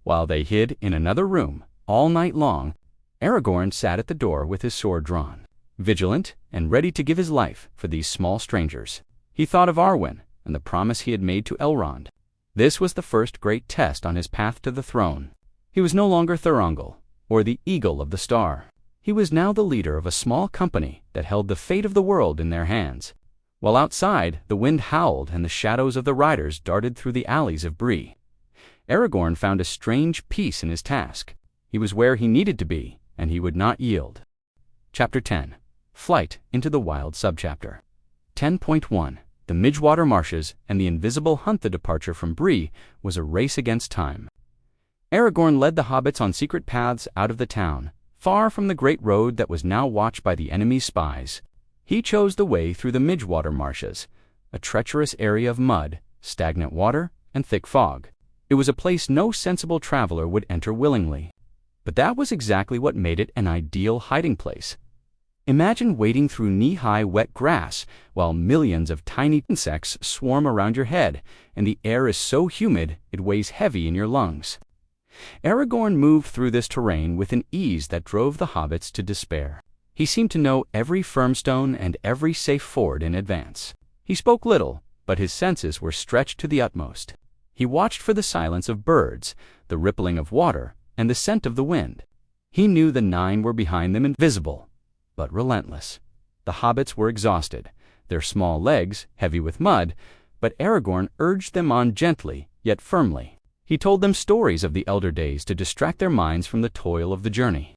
While they hid in another room all night long, Aragorn sat at the door with his sword drawn, vigilant and ready to give his life for these small strangers. He thought of Arwen and the promise he had made to Elrond. This was the first great test on his path to the throne. He was no longer Thorongil, or the Eagle of the Star. He was now the leader of a small company that held the fate of the world in their hands. While outside, the wind howled and the shadows of the riders darted through the alleys of Bree. Aragorn found a strange peace in his task. He was where he needed to be, and he would not yield. Chapter 10. Flight into the Wild Subchapter. 10.1. The Midgewater Marshes and the Invisible Hunt. The departure from Bree was a race against time. Aragorn led the hobbits on secret paths out of the town, far from the great road that was now watched by the enemy's spies. He chose the way through the Midgewater Marshes, a treacherous area of mud, stagnant water, and thick fog. It was a place no sensible traveler would enter willingly. But that was exactly what made it an ideal hiding place. Imagine wading through knee-high wet grass while millions of tiny insects swarm around your head, and the air is so humid it weighs heavy in your lungs. Aragorn moved through this terrain with an ease that drove the hobbits to despair. He seemed to know every firm stone and every safe ford in advance. He spoke little, but his senses were stretched to the utmost. He watched for the silence of birds, the rippling of water, and the scent of the wind. He knew the 9 were behind them, invisible, but relentless. The hobbits were exhausted, their small legs heavy with mud, but Aragorn urged them on gently, yet firmly. He told them stories of the elder days to distract their minds from the toil of the journey.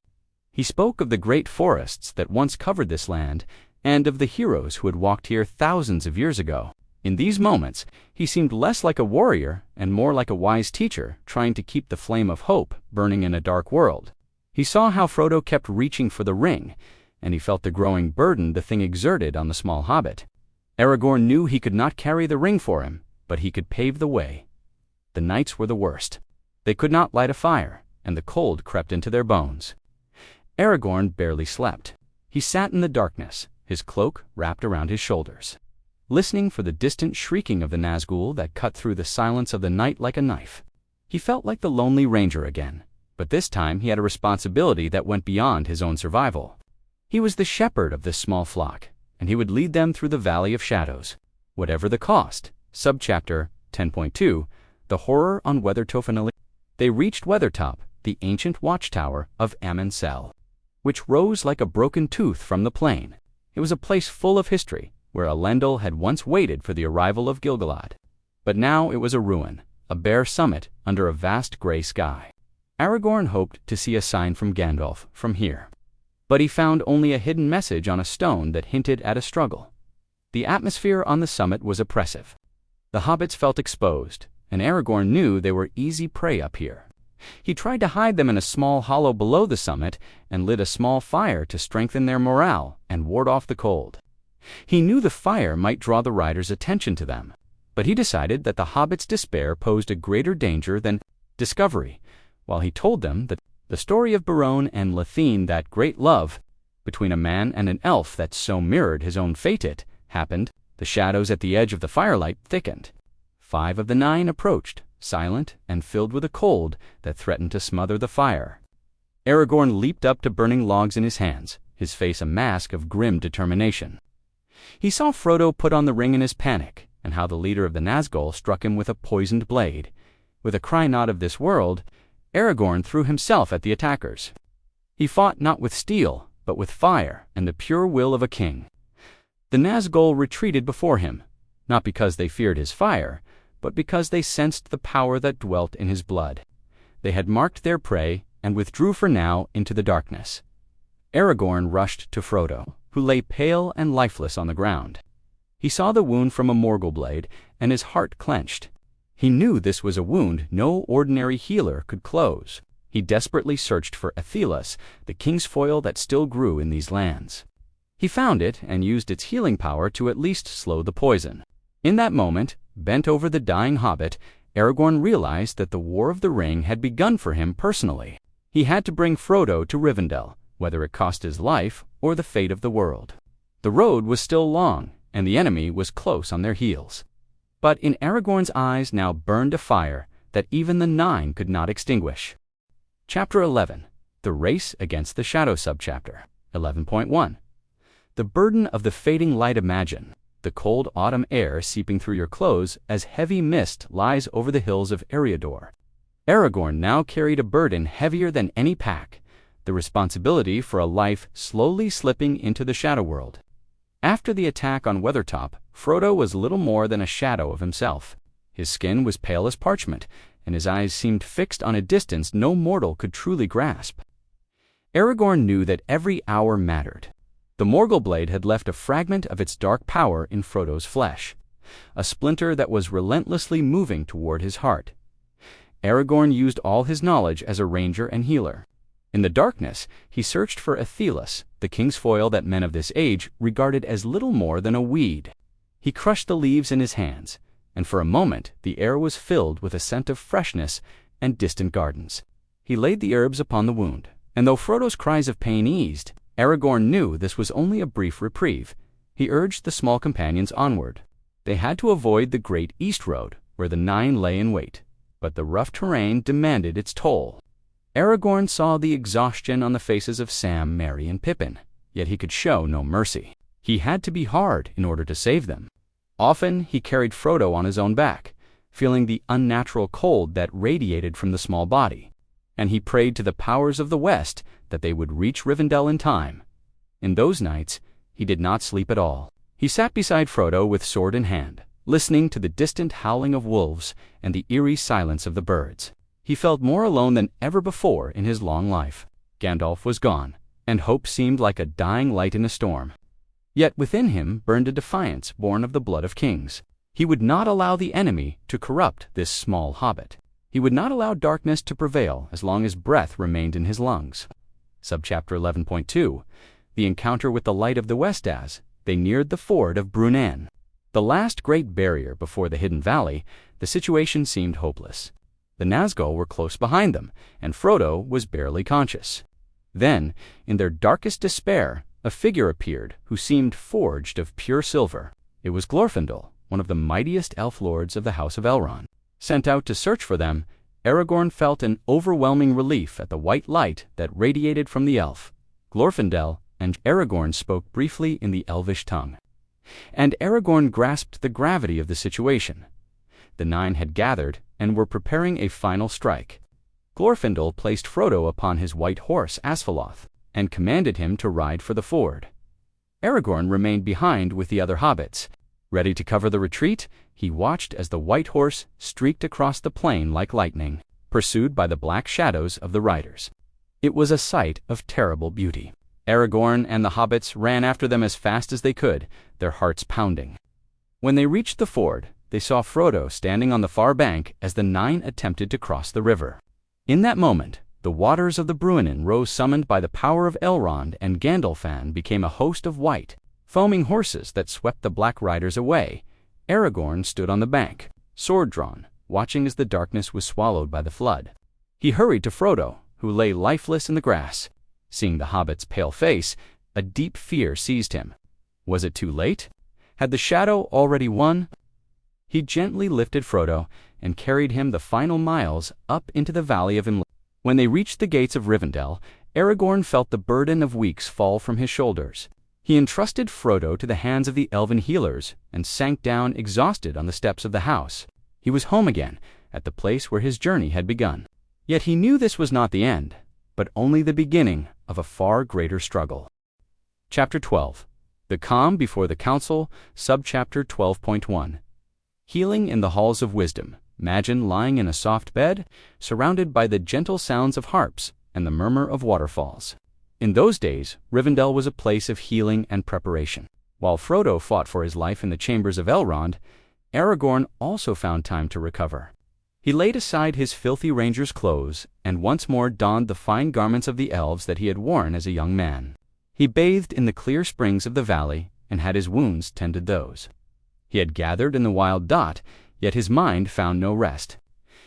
He spoke of the great forests that once covered this land, and of the heroes who had walked here thousands of years ago. In these moments, he seemed less like a warrior and more like a wise teacher trying to keep the flame of hope burning in a dark world. He saw how Frodo kept reaching for the ring, and he felt the growing burden the thing exerted on the small hobbit. Aragorn knew he could not carry the ring for him, but he could pave the way. The nights were the worst. They could not light a fire, and the cold crept into their bones. Aragorn barely slept. He sat in the darkness, his cloak wrapped around his shoulders, listening for the distant shrieking of the Nazgul that cut through the silence of the night like a knife. He felt like the lonely ranger again, but this time he had a responsibility that went beyond his own survival. He was the shepherd of this small flock, and he would lead them through the Valley of Shadows, whatever the cost. Subchapter 10.2. The Horror on Weathertop. They reached Weathertop, the ancient watchtower of Amon-Sel, which rose like a broken tooth from the plain. It was a place full of history, where Elendil had once waited for the arrival of Gil-galad. But now it was a ruin, a bare summit under a vast gray sky. Aragorn hoped to see a sign from Gandalf from here, but he found only a hidden message on a stone that hinted at a struggle. The atmosphere on the summit was oppressive. The hobbits felt exposed, and Aragorn knew they were easy prey up here. He tried to hide them in a small hollow below the summit and lit a small fire to strengthen their morale and ward off the cold. He knew the fire might draw the riders' attention to them, but he decided that the hobbits' despair posed a greater danger than discovery, while he told them that the story of Beron and Lithene, that great love between a man and an elf that so mirrored his own fate, it happened. The shadows at the edge of the firelight thickened. 5 of the 9 approached, silent and filled with a cold that threatened to smother the fire. Aragorn leaped up to burning logs in his hands, his face a mask of grim determination. He saw Frodo put on the ring in his panic, and how the leader of the Nazgul struck him with a poisoned blade. With a cry not of this world, Aragorn threw himself at the attackers. He fought not with steel, but with fire and the pure will of a king. The Nazgul retreated before him, not because they feared his fire, but because they sensed the power that dwelt in his blood. They had marked their prey and withdrew for now into the darkness. Aragorn rushed to Frodo, who lay pale and lifeless on the ground. He saw the wound from a Morgul blade, and his heart clenched. He knew this was a wound no ordinary healer could close. He desperately searched for Athelas, the king's foil that still grew in these lands. He found it and used its healing power to at least slow the poison. In that moment, bent over the dying hobbit, Aragorn realized that the War of the Ring had begun for him personally. He had to bring Frodo to Rivendell, whether it cost his life or the fate of the world. The road was still long, and the enemy was close on their heels. But in Aragorn's eyes now burned a fire that even the 9 could not extinguish. Chapter 11. The Race Against the Shadow. Subchapter 11.1. The burden of the fading light. Imagine the cold autumn air seeping through your clothes as heavy mist lies over the hills of Eriador. Aragorn now carried a burden heavier than any pack, the responsibility for a life slowly slipping into the shadow world. After the attack on Weathertop, Frodo was little more than a shadow of himself. His skin was pale as parchment, and his eyes seemed fixed on a distance no mortal could truly grasp. Aragorn knew that every hour mattered. The Morgul blade had left a fragment of its dark power in Frodo's flesh, a splinter that was relentlessly moving toward his heart. Aragorn used all his knowledge as a ranger and healer. In the darkness, he searched for Athelas, the king's foil that men of this age regarded as little more than a weed. He crushed the leaves in his hands, and for a moment the air was filled with a scent of freshness and distant gardens. He laid the herbs upon the wound, and though Frodo's cries of pain eased, Aragorn knew this was only a brief reprieve. He urged the small companions onward. They had to avoid the great East Road, where the Nine lay in wait, but the rough terrain demanded its toll. Aragorn saw the exhaustion on the faces of Sam, Merry, and Pippin, yet he could show no mercy. He had to be hard in order to save them. Often he carried Frodo on his own back, feeling the unnatural cold that radiated from the small body, and he prayed to the powers of the West that they would reach Rivendell in time. In those nights, he did not sleep at all. He sat beside Frodo with sword in hand, listening to the distant howling of wolves and the eerie silence of the birds. He felt more alone than ever before in his long life. Gandalf was gone, and hope seemed like a dying light in a storm. Yet within him burned a defiance born of the blood of kings. He would not allow the enemy to corrupt this small hobbit. He would not allow darkness to prevail as long as breath remained in his lungs. Subchapter 11.2 The Encounter with the Light of the West as they neared the ford of Brunan. The last great barrier before the hidden valley, the situation seemed hopeless. The Nazgul were close behind them, and Frodo was barely conscious. Then, in their darkest despair, a figure appeared who seemed forged of pure silver. It was Glorfindel, one of the mightiest elf lords of the House of Elrond. Sent out to search for them, Aragorn felt an overwhelming relief at the white light that radiated from the elf. Glorfindel and Aragorn spoke briefly in the Elvish tongue, and Aragorn grasped the gravity of the situation. The Nine had gathered and were preparing a final strike. Glorfindel placed Frodo upon his white horse Asfaloth and commanded him to ride for the ford. Aragorn remained behind with the other hobbits. Ready to cover the retreat, he watched as the white horse streaked across the plain like lightning, pursued by the black shadows of the riders. It was a sight of terrible beauty. Aragorn and the hobbits ran after them as fast as they could, their hearts pounding. When they reached the ford, they saw Frodo standing on the far bank as the Nine attempted to cross the river. In that moment, the waters of the Bruinen rose summoned by the power of Elrond, and Gandalfan became a host of white, foaming horses that swept the black riders away. Aragorn stood on the bank, sword drawn, watching as the darkness was swallowed by the flood. He hurried to Frodo, who lay lifeless in the grass. Seeing the hobbit's pale face, a deep fear seized him. Was it too late? Had the shadow already won? He gently lifted Frodo and carried him the final miles up into the valley of Imlerith. When they reached the gates of Rivendell, Aragorn felt the burden of weeks fall from his shoulders. He entrusted Frodo to the hands of the elven healers and sank down exhausted on the steps of the house. He was home again, at the place where his journey had begun. Yet he knew this was not the end, but only the beginning of a far greater struggle. Chapter 12 The Calm Before the Council, Subchapter 12.1 Healing in the Halls of Wisdom. Imagine lying in a soft bed, surrounded by the gentle sounds of harps and the murmur of waterfalls. In those days, Rivendell was a place of healing and preparation. While Frodo fought for his life in the chambers of Elrond, Aragorn also found time to recover. He laid aside his filthy ranger's clothes and once more donned the fine garments of the elves that he had worn as a young man. He bathed in the clear springs of the valley and had his wounds tended those. He had gathered in the wild dot, yet his mind found no rest.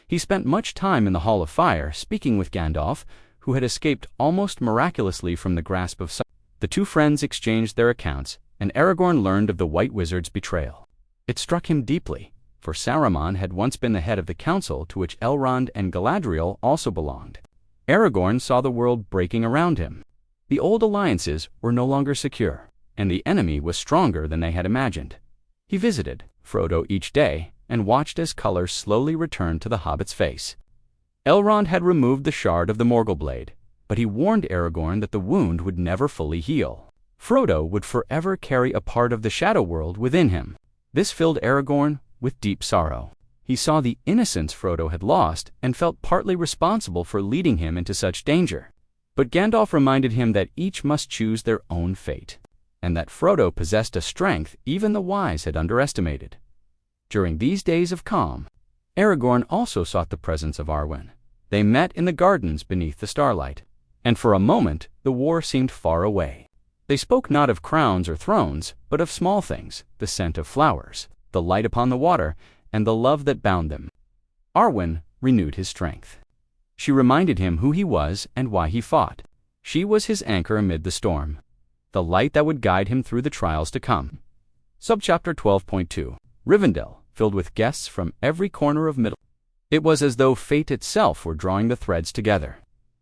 He spent much time in the Hall of Fire speaking with Gandalf, who had escaped almost miraculously from the grasp of Sauron. The two friends exchanged their accounts, and Aragorn learned of the White Wizard's betrayal. It struck him deeply, for Saruman had once been the head of the council to which Elrond and Galadriel also belonged. Aragorn saw the world breaking around him. The old alliances were no longer secure, and the enemy was stronger than they had imagined. He visited Frodo each day and watched as color slowly returned to the hobbit's face. Elrond had removed the shard of the Morgul blade, but he warned Aragorn that the wound would never fully heal. Frodo would forever carry a part of the Shadow World within him. This filled Aragorn with deep sorrow. He saw the innocence Frodo had lost and felt partly responsible for leading him into such danger. But Gandalf reminded him that each must choose their own fate, and that Frodo possessed a strength even the wise had underestimated. During these days of calm, Aragorn also sought the presence of Arwen. They met in the gardens beneath the starlight, and for a moment the war seemed far away. They spoke not of crowns or thrones, but of small things, the scent of flowers, the light upon the water, and the love that bound them. Arwen renewed his strength. She reminded him who he was and why he fought. She was his anchor amid the storm, the light that would guide him through the trials to come. Subchapter 12.2 Rivendell, filled with guests from every corner of Middle. It was as though fate itself were drawing the threads together,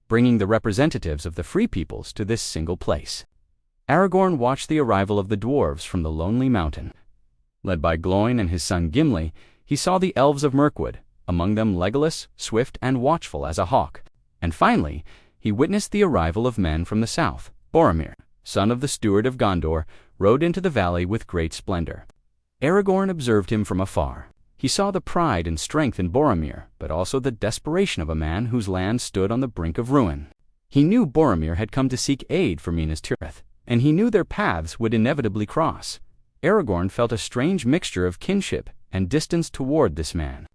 bringing the representatives of the free peoples to this single place. Aragorn watched the arrival of the dwarves from the lonely mountain. Led by Gloin and his son Gimli, he saw the elves of Mirkwood, among them Legolas, swift and watchful as a hawk. And finally, he witnessed the arrival of men from the south. Boromir, son of the steward of Gondor, rode into the valley with great splendor. Aragorn observed him from afar. He saw the pride and strength in Boromir, but also the desperation of a man whose land stood on the brink of ruin. He knew Boromir had come to seek aid for Minas Tirith, and he knew their paths would inevitably cross. Aragorn felt a strange mixture of kinship and distance toward this man.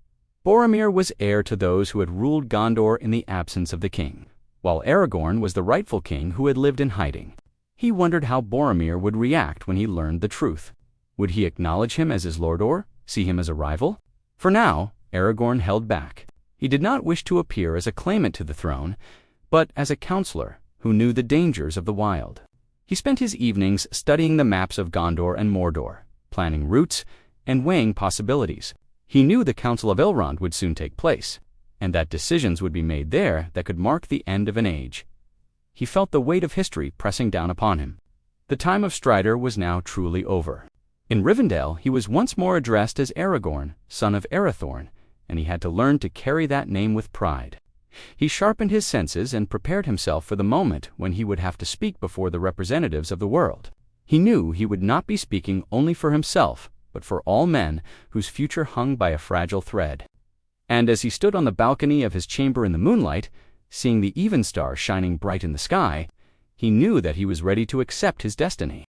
Boromir was heir to those who had ruled Gondor in the absence of the king, while Aragorn was the rightful king who had lived in hiding. He wondered how Boromir would react when he learned the truth. Would he acknowledge him as his lord or see him as a rival? For now, Aragorn held back. He did not wish to appear as a claimant to the throne, but as a counselor who knew the dangers of the wild. He spent his evenings studying the maps of Gondor and Mordor, planning routes, and weighing possibilities. He knew the Council of Elrond would soon take place, and that decisions would be made there that could mark the end of an age. He felt the weight of history pressing down upon him. The time of Strider was now truly over. In Rivendell, he was once more addressed as Aragorn, son of Arathorn, and he had to learn to carry that name with pride. He sharpened his senses and prepared himself for the moment when he would have to speak before the representatives of the world. He knew he would not be speaking only for himself, but for all men whose future hung by a fragile thread. And as he stood on the balcony of his chamber in the moonlight, seeing the evenstar shining bright in the sky, he knew that he was ready to accept his destiny.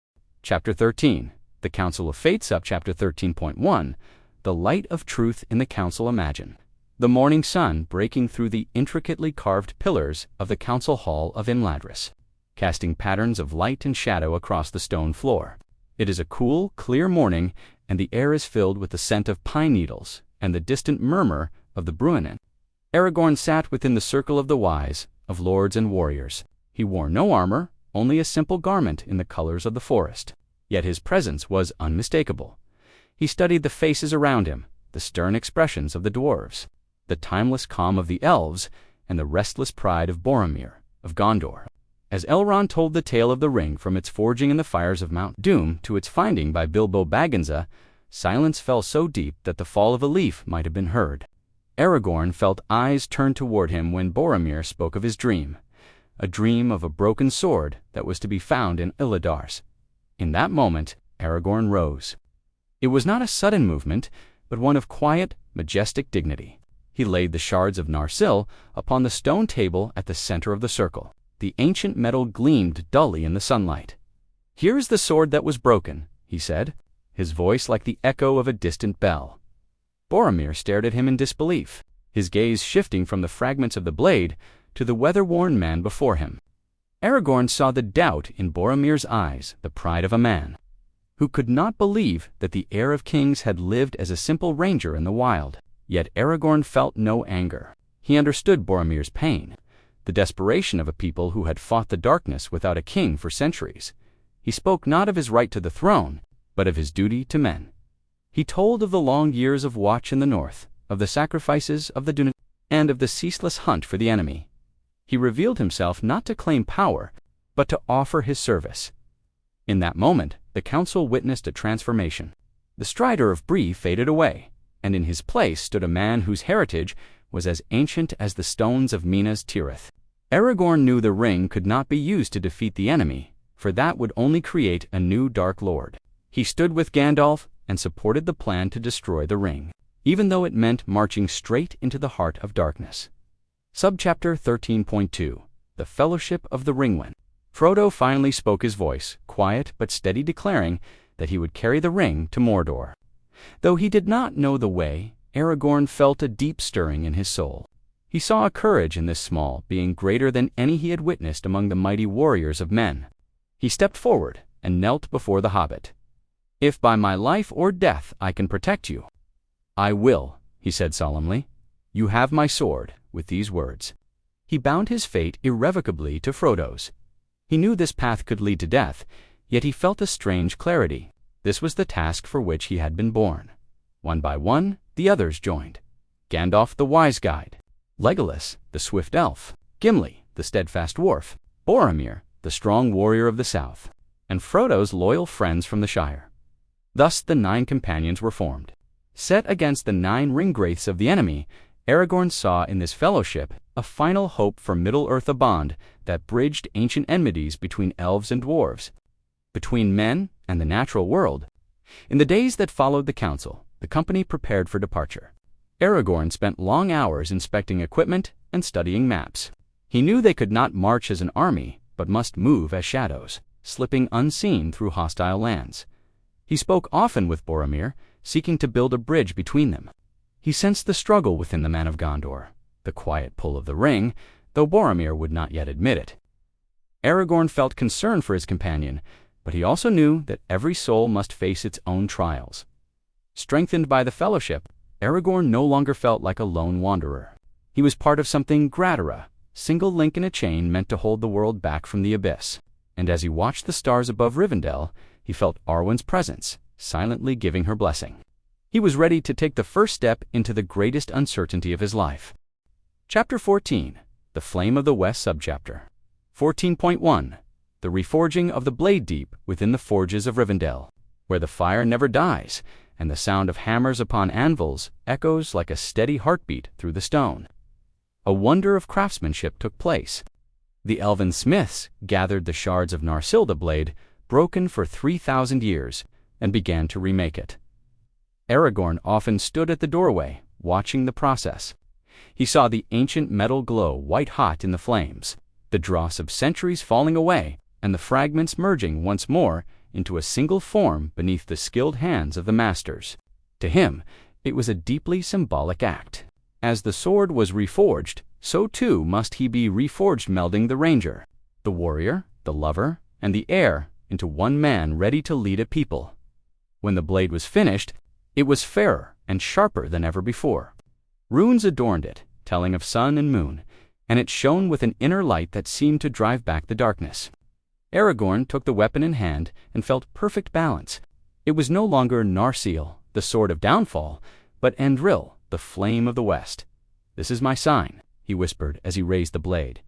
Chapter 13 The Council of Fate. Subchapter 13.1 The Light of Truth in the Council. Imagine the morning sun breaking through the intricately carved pillars of the council hall of Imladris, casting patterns of light and shadow across the stone floor. It is a cool, clear morning, and the air is filled with the scent of pine needles and the distant murmur of the Bruinen. Aragorn sat within the circle of the wise, of lords and warriors. He wore no armor, only a simple garment in the colors of the forest. Yet his presence was unmistakable. He studied the faces around him, the stern expressions of the dwarves, the timeless calm of the elves, and the restless pride of Boromir, of Gondor. As Elrond told the tale of the ring from its forging in the fires of Mount Doom to its finding by Bilbo Baggins, silence fell so deep that the fall of a leaf might have been heard. Aragorn felt eyes turn toward him when Boromir spoke of his dream, a dream of a broken sword that was to be found in Illidar's. In that moment, Aragorn rose. It was not a sudden movement, but one of quiet, majestic dignity. He laid the shards of Narsil upon the stone table at the center of the circle. The ancient metal gleamed dully in the sunlight. "Here is the sword that was broken," he said, his voice like the echo of a distant bell. Boromir stared at him in disbelief, his gaze shifting from the fragments of the blade to the weather-worn man before him. Aragorn saw the doubt in Boromir's eyes, the pride of a man who could not believe that the heir of kings had lived as a simple ranger in the wild. Yet Aragorn felt no anger. He understood Boromir's pain, the desperation of a people who had fought the darkness without a king for centuries. He spoke not of his right to the throne, but of his duty to men. He told of the long years of watch in the north, of the sacrifices of the Dunedain, and of the ceaseless hunt for the enemy. He revealed himself not to claim power, but to offer his service. In that moment, the council witnessed a transformation. The Strider of Bree faded away, and in his place stood a man whose heritage was as ancient as the stones of Minas Tirith. Aragorn knew the ring could not be used to defeat the enemy, for that would only create a new Dark Lord. He stood with Gandalf and supported the plan to destroy the ring, even though it meant marching straight into the heart of darkness. Subchapter 13.2 The Fellowship of the Ringmen. Frodo finally spoke his voice, quiet but steady, declaring that he would carry the ring to Mordor. Though he did not know the way, Aragorn felt a deep stirring in his soul. He saw a courage in this small being greater than any he had witnessed among the mighty warriors of men. He stepped forward and knelt before the hobbit. "If by my life or death I can protect you, I will," he said solemnly. "You have my sword." With these words, he bound his fate irrevocably to Frodo's. He knew this path could lead to death, yet he felt a strange clarity. This was the task for which he had been born. One by one, the others joined. Gandalf the wise guide, Legolas the swift elf, Gimli the steadfast dwarf, Boromir the strong warrior of the south, and Frodo's loyal friends from the Shire. Thus the 9 companions were formed. Set against the 9 ringwraiths of the enemy, Aragorn saw in this fellowship a final hope for Middle-earth, a bond that bridged ancient enmities between elves and dwarves, between men and the natural world. In the days that followed the council, the company prepared for departure. Aragorn spent long hours inspecting equipment and studying maps. He knew they could not march as an army, but must move as shadows, slipping unseen through hostile lands. He spoke often with Boromir, seeking to build a bridge between them. He sensed the struggle within the man of Gondor, the quiet pull of the ring, though Boromir would not yet admit it. Aragorn felt concern for his companion, but he also knew that every soul must face its own trials. Strengthened by the fellowship, Aragorn no longer felt like a lone wanderer. He was part of something greater, single link in a chain meant to hold the world back from the abyss. And as he watched the stars above Rivendell, he felt Arwen's presence, silently giving her blessing. He was ready to take the first step into the greatest uncertainty of his life. Chapter 14. The Flame of the West. Subchapter 14.1 The Reforging of the Blade Deep within the Forges of Rivendell, where the fire never dies, and the sound of hammers upon anvils echoes like a steady heartbeat through the stone. A wonder of craftsmanship took place. The elven smiths gathered the shards of Narsilda blade, broken for 3,000 years, and began to remake it. Aragorn often stood at the doorway, watching the process. He saw the ancient metal glow white-hot in the flames, the dross of centuries falling away, and the fragments merging once more into a single form beneath the skilled hands of the masters. To him, it was a deeply symbolic act. As the sword was reforged, so too must he be reforged, melding the ranger, the warrior, the lover, and the heir into one man ready to lead a people. When the blade was finished, it was fairer and sharper than ever before. Runes adorned it, telling of sun and moon, and it shone with an inner light that seemed to drive back the darkness. Aragorn took the weapon in hand and felt perfect balance. It was no longer Narsil, the sword of downfall, but Andril, the flame of the west. "This is my sign," he whispered as he raised the blade.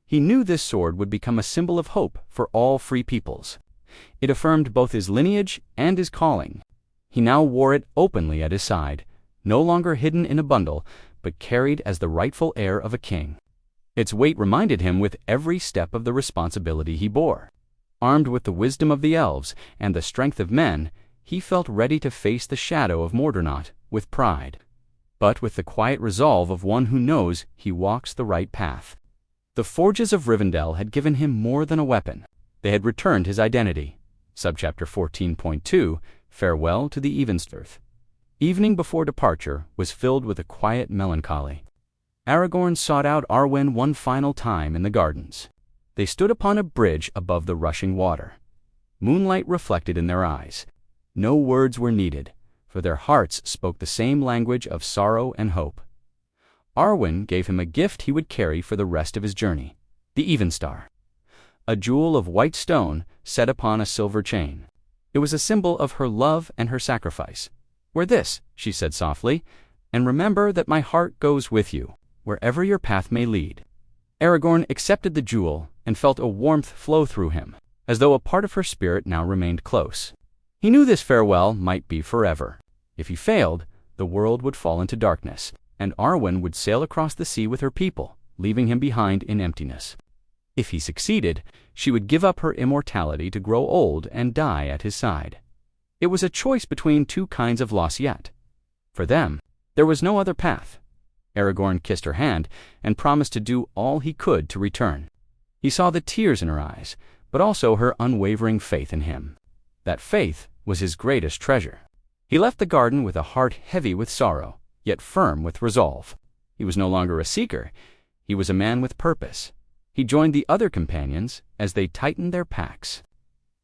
He knew this sword would become a symbol of hope for all free peoples. It affirmed both his lineage and his calling. He now wore it openly at his side, no longer hidden in a bundle, but carried as the rightful heir of a king. Its weight reminded him with every step of the responsibility he bore. Armed with the wisdom of the elves and the strength of men, he felt ready to face the shadow of Mordor with pride, but with the quiet resolve of one who knows he walks the right path. The forges of Rivendell had given him more than a weapon. They had returned his identity. Subchapter 14.2 Farewell to the Evenstirth. Evening before departure was filled with a quiet melancholy. Aragorn sought out Arwen one final time in the gardens. They stood upon a bridge above the rushing water. Moonlight reflected in their eyes. No words were needed, for their hearts spoke the same language of sorrow and hope. Arwen gave him a gift he would carry for the rest of his journey, the Evenstar, a jewel of white stone set upon a silver chain. It was a symbol of her love and her sacrifice. "Wear this," she said softly, "and remember that my heart goes with you, wherever your path may lead." Aragorn accepted the jewel and felt a warmth flow through him, as though a part of her spirit now remained close. He knew this farewell might be forever. If he failed, the world would fall into darkness. and Arwen would sail across the sea with her people, leaving him behind in emptiness. If he succeeded, she would give up her immortality to grow old and die at his side. It was a choice between two kinds of loss yet. For them, there was no other path. Aragorn kissed her hand and promised to do all he could to return. He saw the tears in her eyes, but also her unwavering faith in him. That faith was his greatest treasure. He left the garden with a heart heavy with sorrow, yet firm with resolve. He was no longer a seeker. He was a man with purpose. He joined the other companions as they tightened their packs.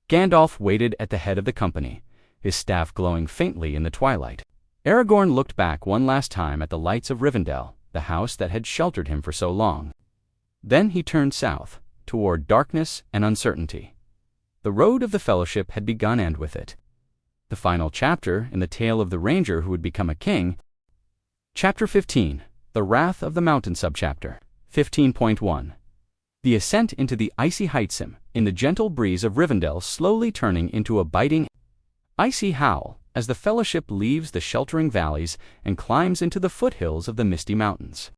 Gandalf waited at the head of the company, his staff glowing faintly in the twilight. Aragorn looked back one last time at the lights of Rivendell, the house that had sheltered him for so long. Then he turned south, toward darkness and uncertainty. The road of the Fellowship had begun, and with it, the final chapter in the tale of the ranger who would become a king. Chapter 15, The Wrath of the Mountain subchapter, 15.1. The ascent into the icy heights in the gentle breeze of Rivendell slowly turning into a biting, icy howl as the Fellowship leaves the sheltering valleys and climbs into the foothills of the misty mountains.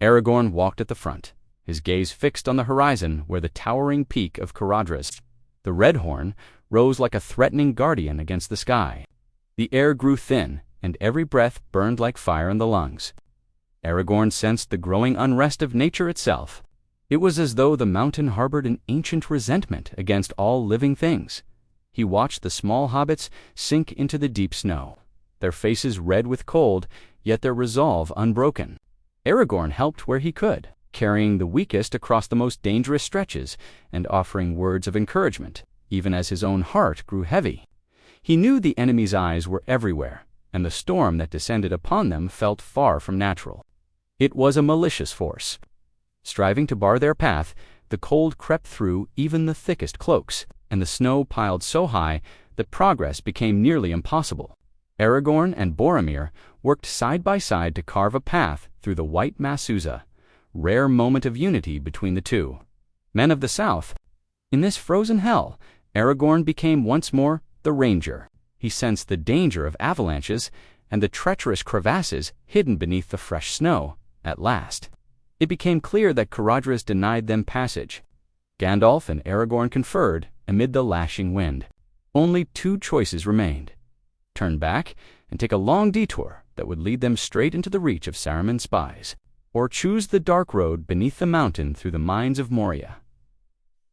Aragorn walked at the front, his gaze fixed on the horizon where the towering peak of Caradhras, the Red Horn, rose like a threatening guardian against the sky. The air grew thin, and every breath burned like fire in the lungs. Aragorn sensed the growing unrest of nature itself. It was as though the mountain harbored an ancient resentment against all living things. He watched the small hobbits sink into the deep snow, their faces red with cold, yet their resolve unbroken. Aragorn helped where he could, carrying the weakest across the most dangerous stretches and offering words of encouragement, even as his own heart grew heavy. He knew the enemy's eyes were everywhere, and the storm that descended upon them felt far from natural. It was a malicious force. Striving to bar their path, the cold crept through even the thickest cloaks, and the snow piled so high that progress became nearly impossible. Aragorn and Boromir worked side by side to carve a path through the white Masuza, rare moment of unity between the two. Men of the South, in this frozen hell, Aragorn became once more the ranger. He sensed the danger of avalanches and the treacherous crevasses hidden beneath the fresh snow. At last, it became clear that Caradhras denied them passage. Gandalf and Aragorn conferred amid the lashing wind. Only two choices remained: turn back and take a long detour that would lead them straight into the reach of Saruman's spies, or choose the dark road beneath the mountain through the mines of Moria.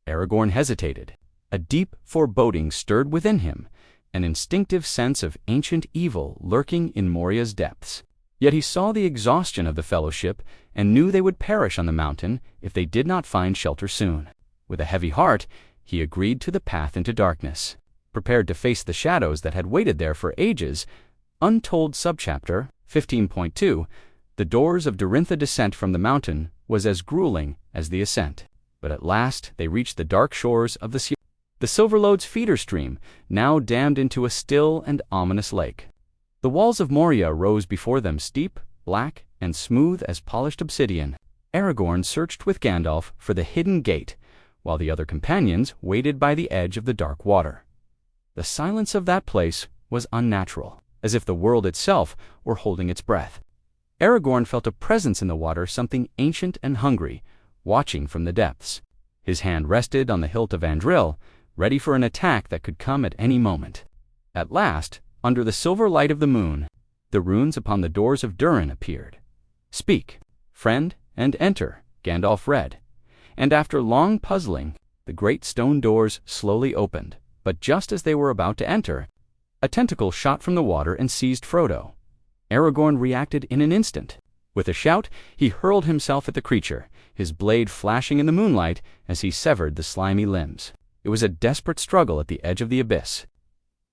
Aragorn hesitated. A deep foreboding stirred within him, an instinctive sense of ancient evil lurking in Moria's depths. Yet he saw the exhaustion of the Fellowship and knew they would perish on the mountain if they did not find shelter soon. With a heavy heart, he agreed to the path into darkness. Prepared to face the shadows that had waited there for ages, Untold subchapter 15.2, The doors of Durintha descent from the mountain was as grueling as the ascent. But at last they reached the dark shores of the Silverlode's feeder stream, now dammed into a still and ominous lake. The walls of Moria rose before them, steep, black, and smooth as polished obsidian. Aragorn searched with Gandalf for the hidden gate, while the other companions waited by the edge of the dark water. The silence of that place was unnatural, as if the world itself were holding its breath. Aragorn felt a presence in the water, something ancient and hungry, watching from the depths. His hand rested on the hilt of Andril, ready for an attack that could come at any moment. At last, under the silver light of the moon, the runes upon the doors of Durin appeared. "Speak, friend, and enter," Gandalf read. And after long puzzling, the great stone doors slowly opened. But just as they were about to enter, a tentacle shot from the water and seized Frodo. Aragorn reacted in an instant. With a shout, he hurled himself at the creature, his blade flashing in the moonlight as he severed the slimy limbs. It was a desperate struggle at the edge of the abyss.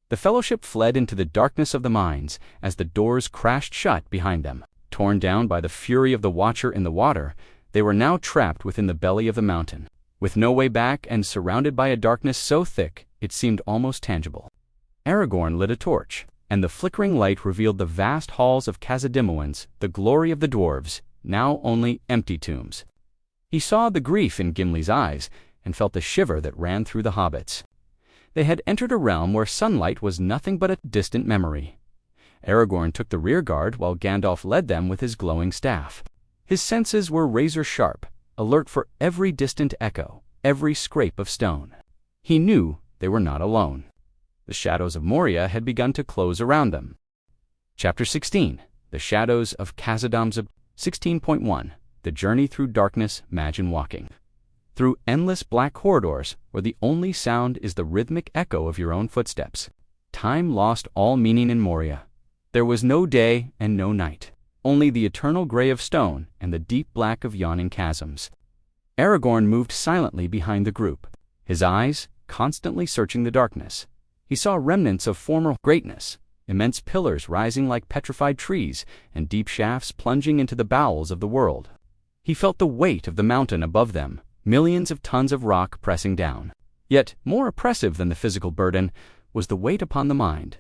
The Fellowship fled into the darkness of the mines as the doors crashed shut behind them. Torn down by the fury of the Watcher in the water, they were now trapped within the belly of the mountain, with no way back and surrounded by a darkness so thick it seemed almost tangible. Aragorn lit a torch, and the flickering light revealed the vast halls of Khazad-dûmoens, the glory of the dwarves, now only empty tombs. He saw the grief in Gimli's eyes and felt the shiver that ran through the hobbits. They had entered a realm where sunlight was nothing but a distant memory. Aragorn took the rear guard while Gandalf led them with his glowing staff. His senses were razor-sharp, alert for every distant echo, every scrape of stone. He knew they were not alone. The shadows of Moria had begun to close around them. Chapter 16. The Shadows of Khazad-dûm's 16.1. The Journey Through Darkness. Imagine walking through endless black corridors where the only sound is the rhythmic echo of your own footsteps. Time lost all meaning in Moria. There was no day and no night, only the eternal gray of stone and the deep black of yawning chasms. Aragorn moved silently behind the group, his eyes constantly searching the darkness. He saw remnants of former greatness, immense pillars rising like petrified trees and deep shafts plunging into the bowels of the world. He felt the weight of the mountain above them, millions of tons of rock pressing down. Yet, more oppressive than the physical burden was the weight upon the mind.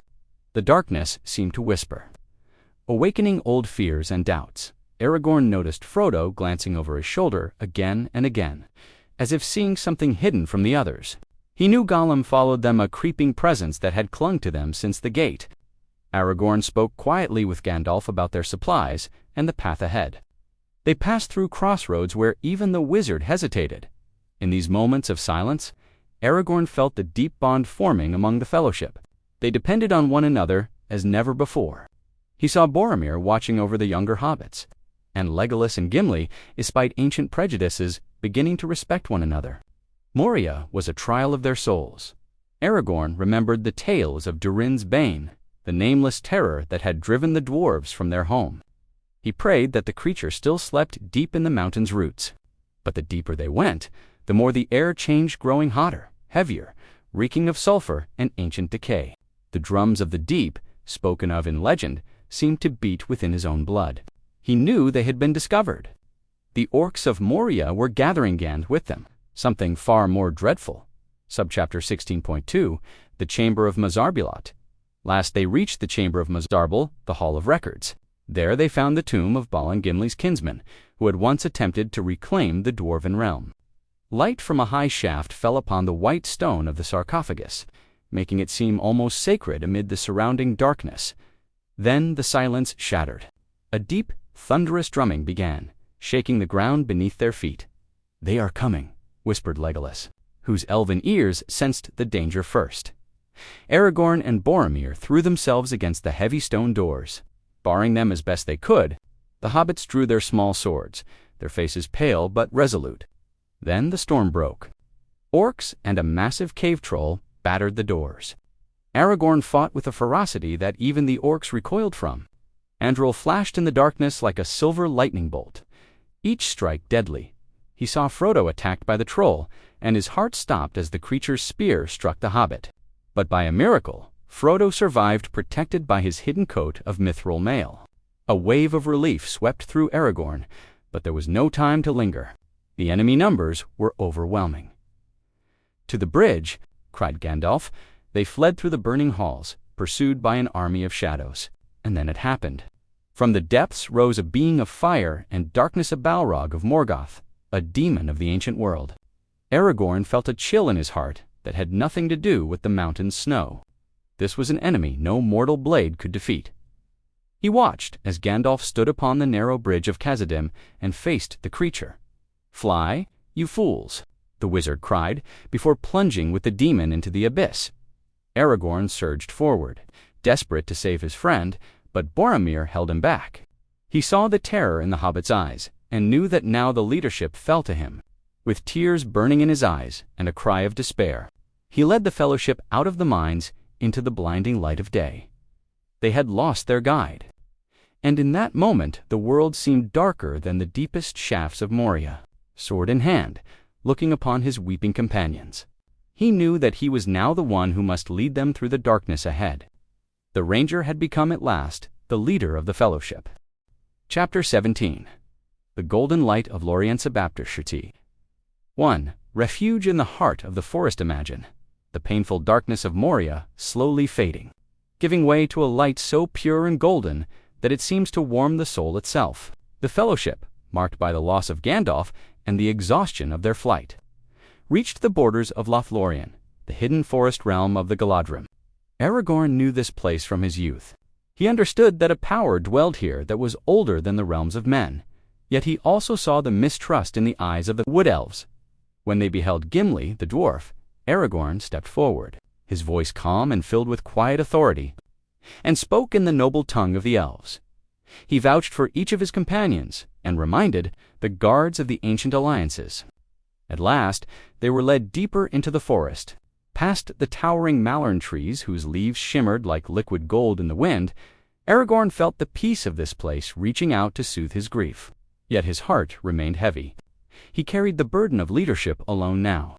The darkness seemed to whisper, awakening old fears and doubts. Aragorn noticed Frodo glancing over his shoulder again and again, as if seeing something hidden from the others. He knew Gollum followed them, a creeping presence that had clung to them since the gate. Aragorn spoke quietly with Gandalf about their supplies and the path ahead. They passed through crossroads where even the wizard hesitated. In these moments of silence, Aragorn felt the deep bond forming among the Fellowship. They depended on one another as never before. He saw Boromir watching over the younger hobbits, and Legolas and Gimli, despite ancient prejudices, beginning to respect one another. Moria was a trial of their souls. Aragorn remembered the tales of Durin's Bane, the nameless terror that had driven the dwarves from their home. He prayed that the creature still slept deep in the mountain's roots. But the deeper they went, the more the air changed, growing hotter, heavier, reeking of sulfur and ancient decay. The drums of the deep, spoken of in legend, seemed to beat within his own blood. He knew they had been discovered. The orcs of Moria were gathering Gand with them, something far more dreadful. Subchapter 16.2, the Chamber of Mazarbulot. Last they reached the Chamber of Mazarbul, the Hall of Records. There they found the tomb of Balin Gimli's kinsman, who had once attempted to reclaim the dwarven realm. Light from a high shaft fell upon the white stone of the sarcophagus, making it seem almost sacred amid the surrounding darkness. Then the silence shattered. A deep, thunderous drumming began, shaking the ground beneath their feet. "They are coming," whispered Legolas, whose elven ears sensed the danger first. Aragorn and Boromir threw themselves against the heavy stone doors. Barring them as best they could, the hobbits drew their small swords, their faces pale but resolute. Then the storm broke. Orcs and a massive cave troll battered the doors. Aragorn fought with a ferocity that even the orcs recoiled from. Andril flashed in the darkness like a silver lightning bolt, each strike deadly. He saw Frodo attacked by the troll, and his heart stopped as the creature's spear struck the hobbit. But by a miracle, Frodo survived, protected by his hidden coat of mithril mail. A wave of relief swept through Aragorn, but there was no time to linger. The enemy numbers were overwhelming. "To the bridge!" cried Gandalf. They fled through the burning halls, pursued by an army of shadows. And then it happened. From the depths rose a being of fire and darkness, a Balrog of Morgoth, a demon of the ancient world. Aragorn felt a chill in his heart that had nothing to do with the mountain's snow. This was an enemy no mortal blade could defeat. He watched as Gandalf stood upon the narrow bridge of Khazad-dûm and faced the creature. "Fly, you fools!" the wizard cried, before plunging with the demon into the abyss. Aragorn surged forward, desperate to save his friend, but Boromir held him back. He saw the terror in the hobbit's eyes, and knew that now the leadership fell to him. With tears burning in his eyes and a cry of despair, he led the Fellowship out of the mines into the blinding light of day. They had lost their guide. And in that moment the world seemed darker than the deepest shafts of Moria. Sword in hand, looking upon his weeping companions, he knew that he was now the one who must lead them through the darkness ahead. The Ranger had become at last the leader of the Fellowship. Chapter 17. The Golden Light of Lorien Sabaptishti. 1. Refuge in the heart of the forest. Imagine the painful darkness of Moria slowly fading, giving way to a light so pure and golden that it seems to warm the soul itself. The Fellowship, marked by the loss of Gandalf and the exhaustion of their flight, reached the borders of Lothlórien, the hidden forest realm of the Galadrim. Aragorn knew this place from his youth. He understood that a power dwelled here that was older than the realms of men, yet he also saw the mistrust in the eyes of the wood elves. When they beheld Gimli, the dwarf, Aragorn stepped forward, his voice calm and filled with quiet authority, and spoke in the noble tongue of the elves. He vouched for each of his companions and reminded the guards of the ancient alliances. At last, they were led deeper into the forest, past the towering malern trees whose leaves shimmered like liquid gold in the wind. Aragorn felt the peace of this place reaching out to soothe his grief. Yet his heart remained heavy. He carried the burden of leadership alone now.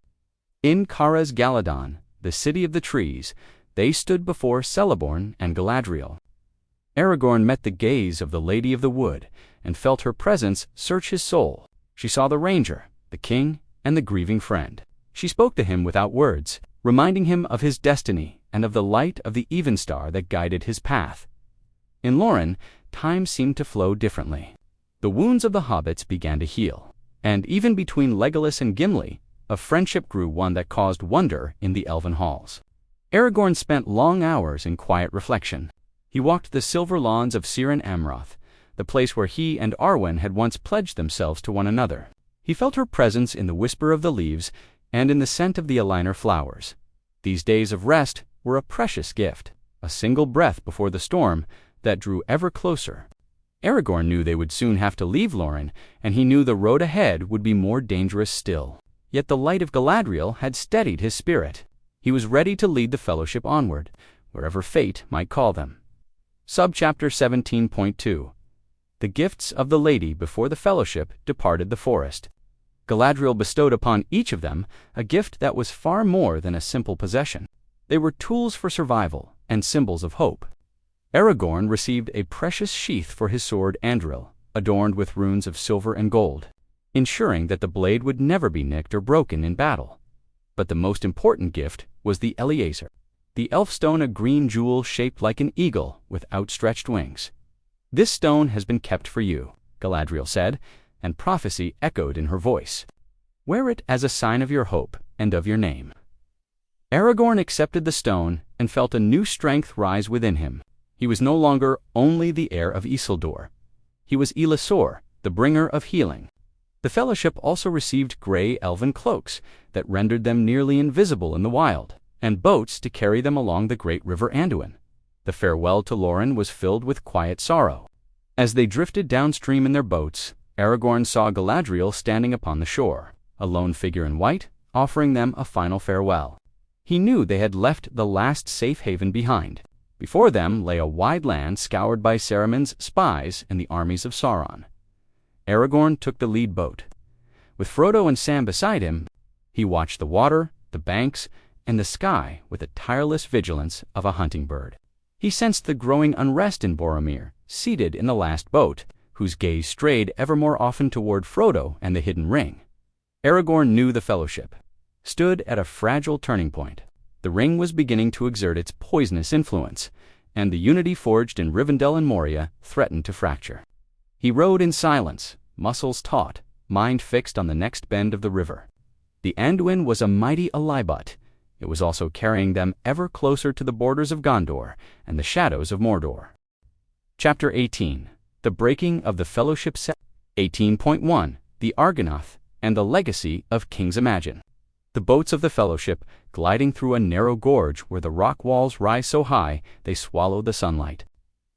In Caras Galadon, the city of the trees, they stood before Celeborn and Galadriel. Aragorn met the gaze of the Lady of the Wood and felt her presence search his soul. She saw the ranger, the king, and the grieving friend. She spoke to him without words, reminding him of his destiny and of the light of the Evenstar that guided his path. In Lórien, time seemed to flow differently. The wounds of the hobbits began to heal, and even between Legolas and Gimli, a friendship grew, one that caused wonder in the elven halls. Aragorn spent long hours in quiet reflection. He walked the silver lawns of Ciaran Amroth, the place where he and Arwen had once pledged themselves to one another. He felt her presence in the whisper of the leaves and in the scent of the Elinor flowers. These days of rest were a precious gift, a single breath before the storm that drew ever closer. Aragorn knew they would soon have to leave Lórien, and he knew the road ahead would be more dangerous still. Yet the light of Galadriel had steadied his spirit. He was ready to lead the fellowship onward, wherever fate might call them. Subchapter 17.2 The Gifts of the Lady before the fellowship departed the forest. Galadriel bestowed upon each of them a gift that was far more than a simple possession. They were tools for survival and symbols of hope. Aragorn received a precious sheath for his sword Anduril, adorned with runes of silver and gold, ensuring that the blade would never be nicked or broken in battle. But the most important gift was the Elessar, the elf stone, a green jewel shaped like an eagle with outstretched wings. "This stone has been kept for you," Galadriel said, and prophecy echoed in her voice. "Wear it as a sign of your hope and of your name." Aragorn accepted the stone and felt a new strength rise within him. He was no longer only the heir of Isildur. He was Elessar, the bringer of healing. The fellowship also received gray elven cloaks that rendered them nearly invisible in the wild, and boats to carry them along the great river Anduin. The farewell to Lórien was filled with quiet sorrow. As they drifted downstream in their boats, Aragorn saw Galadriel standing upon the shore, a lone figure in white, offering them a final farewell. He knew they had left the last safe haven behind. Before them lay a wide land scoured by Saruman's spies and the armies of Sauron. Aragorn took the lead boat. With Frodo and Sam beside him, he watched the water, the banks, and the sky with the tireless vigilance of a hunting bird. He sensed the growing unrest in Boromir, seated in the last boat, whose gaze strayed ever more often toward Frodo and the Hidden Ring. Aragorn knew the fellowship stood at a fragile turning point. The ring was beginning to exert its poisonous influence, and the unity forged in Rivendell and Moria threatened to fracture. He rode in silence, muscles taut, mind fixed on the next bend of the river. The Anduin was a mighty Alibut. It was also carrying them ever closer to the borders of Gondor and the shadows of Mordor. Chapter 18 The Breaking of the Fellowship 18.1 The Argonath and the Legacy of Kings Imagine. The boats of the Fellowship, gliding through a narrow gorge where the rock walls rise so high they swallow the sunlight.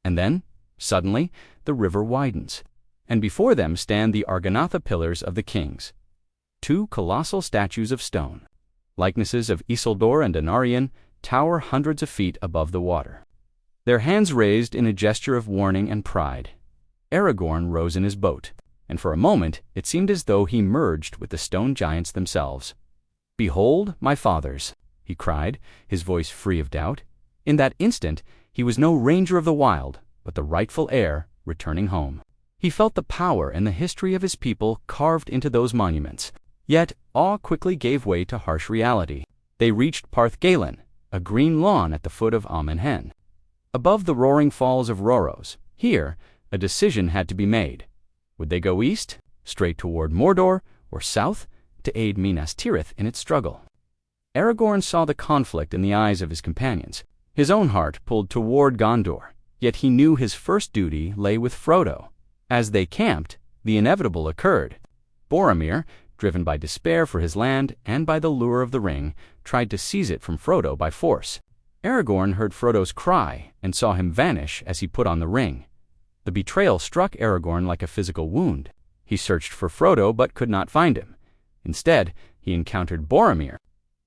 And then, suddenly, the river widens, and before them stand the Argonatha pillars of the kings, two colossal statues of stone. Likenesses of Isildur and Anarion tower hundreds of feet above the water, their hands raised in a gesture of warning and pride. Aragorn rose in his boat, and for a moment it seemed as though he merged with the stone giants themselves. "Behold, my fathers," he cried, his voice free of doubt. In that instant, he was no ranger of the wild, but the rightful heir returning home. He felt the power and the history of his people carved into those monuments. Yet awe quickly gave way to harsh reality. They reached Parth Galen, a green lawn at the foot of Amon Hen, above the roaring falls of Rhoros. Here, a decision had to be made. Would they go east, straight toward Mordor, or south, to aid Minas Tirith in its struggle? Aragorn saw the conflict in the eyes of his companions. His own heart pulled toward Gondor, Yet he knew his first duty lay with Frodo. As they camped, the inevitable occurred. Boromir, driven by despair for his land and by the lure of the ring, tried to seize it from Frodo by force. Aragorn heard Frodo's cry and saw him vanish as he put on the ring. The betrayal struck Aragorn like a physical wound. He searched for Frodo but could not find him. Instead, he encountered Boromir,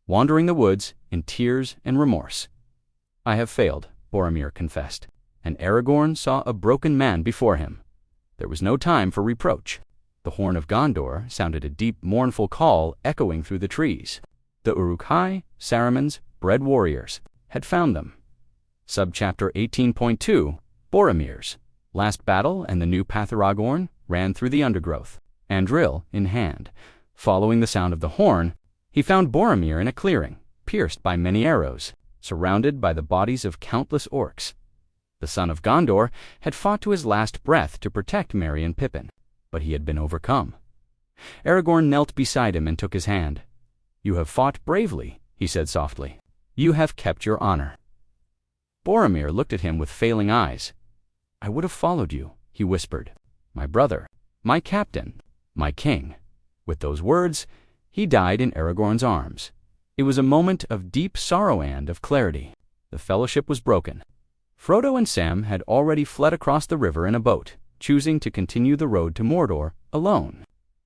wandering the woods in tears and remorse. "I have failed," Boromir confessed, and Aragorn saw a broken man before him. There was no time for reproach. The horn of Gondor sounded a deep, mournful call echoing through the trees. The Uruk-hai, Saruman's bred warriors, had found them. Subchapter 18.2, Boromir's last battle and the new path Aragorn ran through the undergrowth, Andril in hand. Following the sound of the horn, he found Boromir in a clearing, pierced by many arrows, surrounded by the bodies of countless orcs. The son of Gondor had fought to his last breath to protect Merry and Pippin, but he had been overcome. Aragorn knelt beside him and took his hand. "You have fought bravely," he said softly. "You have kept your honor." Boromir looked at him with failing eyes. "I would have followed you," he whispered. "My brother, my captain, my king." With those words, he died in Aragorn's arms. It was a moment of deep sorrow and of clarity. The fellowship was broken. Frodo and Sam had already fled across the river in a boat, choosing to continue the road to Mordor alone.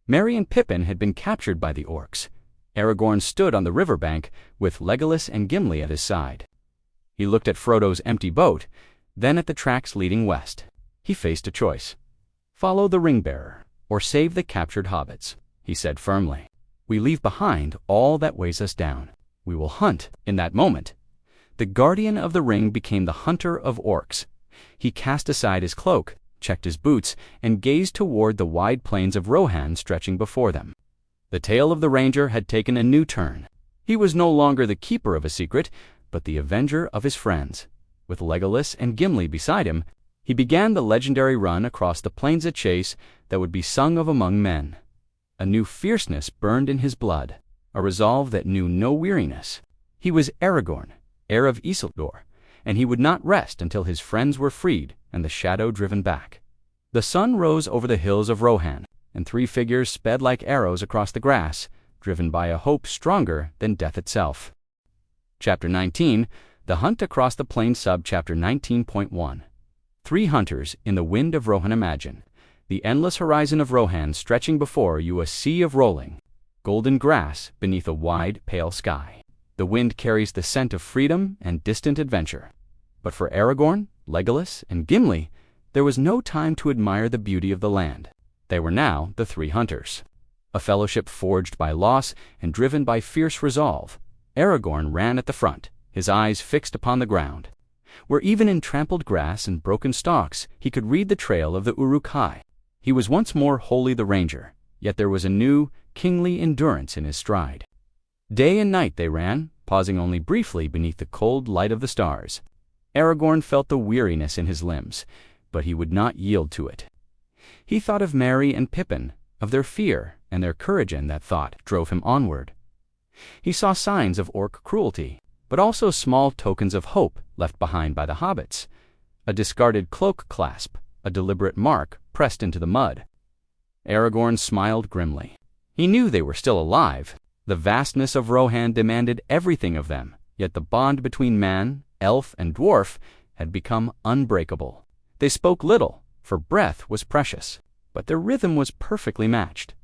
Merry and Pippin had been captured by the orcs. Aragorn stood on the riverbank with Legolas and Gimli at his side. He looked at Frodo's empty boat, then at the tracks leading west. He faced a choice. "Follow the ring-bearer, or save the captured hobbits," he said firmly. "We leave behind all that weighs us down. We will hunt." In that moment, the guardian of the ring became the hunter of orcs. He cast aside his cloak, checked his boots, and gazed toward the wide plains of Rohan stretching before them. The tale of the ranger had taken a new turn. He was no longer the keeper of a secret, but the avenger of his friends. With Legolas and Gimli beside him, he began the legendary run across the plains of chase that would be sung of among men. A new fierceness burned in his blood, a resolve that knew no weariness. He was Aragorn, heir of Isildur, and he would not rest until his friends were freed and the shadow driven back. The sun rose over the hills of Rohan, and three figures sped like arrows across the grass, driven by a hope stronger than death itself. Chapter 19, The Hunt Across the Plains. Subchapter 19.1. Three hunters in the wind of Rohan. Imagine the endless horizon of Rohan stretching before you, a sea of rolling, golden grass beneath a wide, pale sky. The wind carries the scent of freedom and distant adventure. But for Aragorn, Legolas, and Gimli, there was no time to admire the beauty of the land. They were now the three hunters. A fellowship forged by loss and driven by fierce resolve. Aragorn ran at the front, his eyes fixed upon the ground, where even in trampled grass and broken stalks he could read the trail of the Uruk-hai. He was once more wholly the ranger, yet there was a new, kingly endurance in his stride. Day and night they ran, pausing only briefly beneath the cold light of the stars. Aragorn felt the weariness in his limbs, but he would not yield to it. He thought of Merry and Pippin, of their fear and their courage, and that thought drove him onward. He saw signs of orc cruelty, but also small tokens of hope left behind by the hobbits. A discarded cloak clasp, a deliberate mark pressed into the mud. Aragorn smiled grimly. He knew they were still alive. The vastness of Rohan demanded everything of them, yet the bond between man, elf, and dwarf had become unbreakable. They spoke little, for breath was precious, but their rhythm was perfectly matched.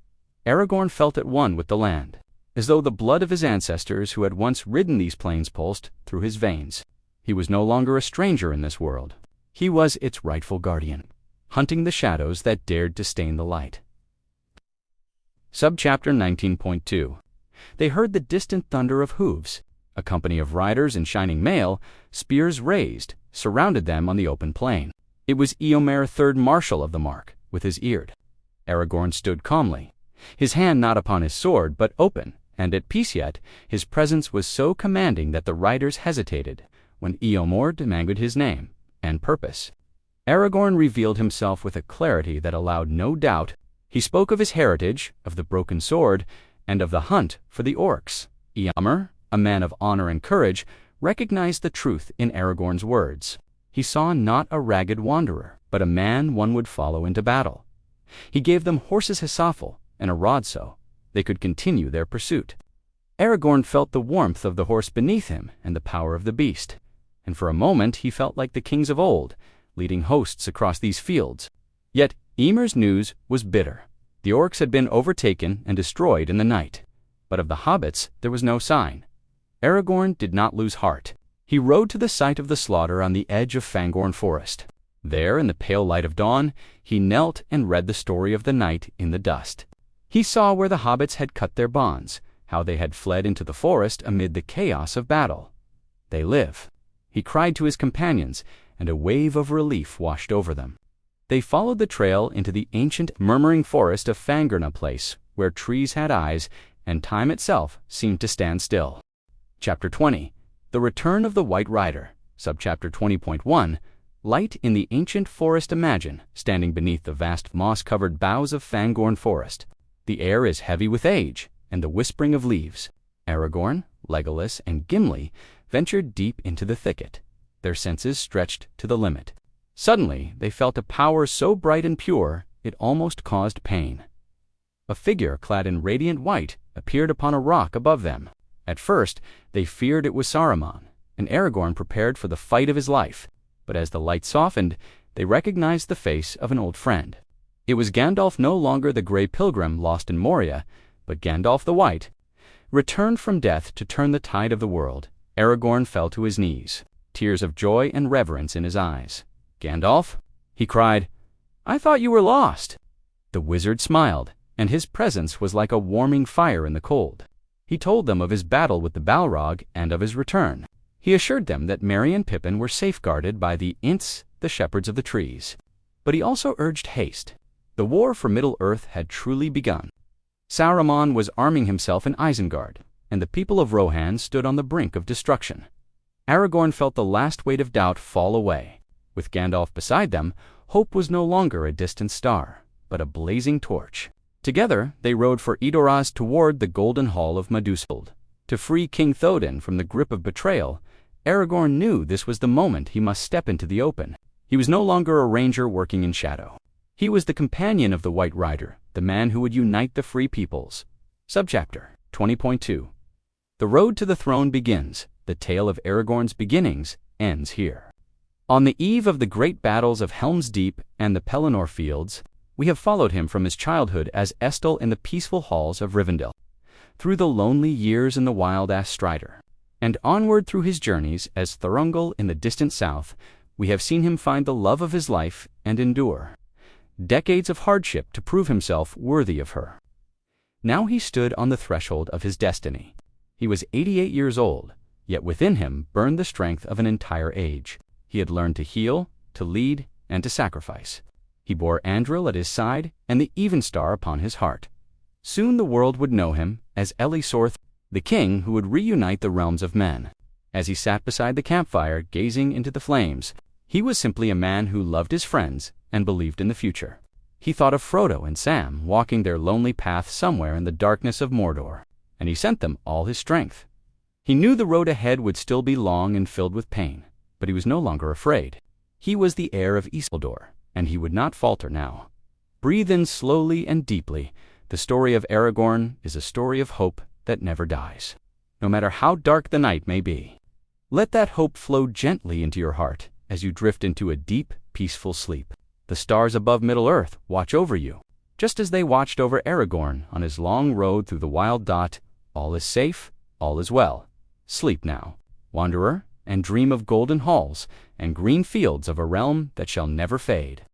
Aragorn felt at one with the land, as though the blood of his ancestors who had once ridden these plains pulsed through his veins. He was no longer a stranger in this world. He was its rightful guardian, hunting the shadows that dared to stain the light. Subchapter 19.2. They heard the distant thunder of hooves. A company of riders in shining mail, spears raised, surrounded them on the open plain. It was Eomer, third Marshal of the Mark, with his eared. Aragorn stood calmly, his hand not upon his sword, but open, and at peace, yet his presence was so commanding that the riders hesitated when Eomer demanded his name and purpose. Aragorn revealed himself with a clarity that allowed no doubt. He spoke of his heritage, of the broken sword, and of the hunt for the orcs. Eomer, a man of honor and courage, recognized the truth in Aragorn's words. he saw not a ragged wanderer, but a man one would follow into battle. He gave them horses Hisafel and a rod so they could continue their pursuit. Aragorn felt the warmth of the horse beneath him and the power of the beast, and for a moment he felt like the kings of old, leading hosts across these fields. Yet Ymir's news was bitter. The orcs had been overtaken and destroyed in the night, but of the hobbits there was no sign. Aragorn did not lose heart. He rode to the site of the slaughter on the edge of Fangorn Forest. There, in the pale light of dawn, he knelt and read the story of the night in the dust. He saw where the hobbits had cut their bonds, how they had fled into the forest amid the chaos of battle. They live. He cried to his companions, and a wave of relief washed over them. They followed the trail into the ancient murmuring forest of Fangorn, a place where trees had eyes and time itself seemed to stand still. Chapter 20. The Return of the White Rider. Subchapter 20.1. Light in the ancient forest. Imagine standing beneath the vast moss-covered boughs of Fangorn Forest. The air is heavy with age and the whispering of leaves. Aragorn, Legolas, and Gimli ventured deep into the thicket, their senses stretched to the limit. Suddenly, they felt a power so bright and pure, it almost caused pain. A figure clad in radiant white appeared upon a rock above them. At first, they feared it was Saruman, and Aragorn prepared for the fight of his life. But as the light softened, they recognized the face of an old friend. It was Gandalf, no longer the gray pilgrim lost in Moria, but Gandalf the White, returned from death to turn the tide of the world. Aragorn fell to his knees, tears of joy and reverence in his eyes. "Gandalf," he cried, "I thought you were lost." The wizard smiled, and his presence was like a warming fire in the cold. He told them of his battle with the Balrog and of his return. He assured them that Merry and Pippin were safeguarded by the Ints, the shepherds of the trees. But he also urged haste. The war for Middle-earth had truly begun. Saruman was arming himself in Isengard, and the people of Rohan stood on the brink of destruction. Aragorn felt the last weight of doubt fall away. With Gandalf beside them, hope was no longer a distant star, but a blazing torch. Together, they rode for Edoras toward the Golden Hall of Meduseld. To free King Théoden from the grip of betrayal, Aragorn knew this was the moment he must step into the open. He was no longer a ranger working in shadow. He was the companion of the White Rider, the man who would unite the free peoples. Subchapter 20.2. The road to the throne begins. The tale of Aragorn's beginnings ends here. On the eve of the great battles of Helm's Deep and the Pelennor Fields, we have followed him from his childhood as Estel in the peaceful halls of Rivendell, through the lonely years in the wild as Strider, and onward through his journeys as Thorungal in the distant south. We have seen him find the love of his life and endure decades of hardship to prove himself worthy of her. Now he stood on the threshold of his destiny. He was 88 years old, yet within him burned the strength of an entire age. He had learned to heal, to lead, and to sacrifice. He bore Andril at his side and the Evenstar upon his heart. Soon the world would know him as Elessar, the king who would reunite the realms of men. As he sat beside the campfire, gazing into the flames, he was simply a man who loved his friends and believed in the future. He thought of Frodo and Sam walking their lonely path somewhere in the darkness of Mordor, and he sent them all his strength. He knew the road ahead would still be long and filled with pain, but he was no longer afraid. He was the heir of Isildur, and he would not falter now. Breathe in slowly and deeply. The story of Aragorn is a story of hope that never dies, no matter how dark the night may be. Let that hope flow gently into your heart as you drift into a deep, peaceful sleep. The stars above Middle-earth watch over you, just as they watched over Aragorn on his long road through the wild dot. All is safe, all is well. Sleep now, wanderer, and dream of golden halls and green fields of a realm that shall never fade.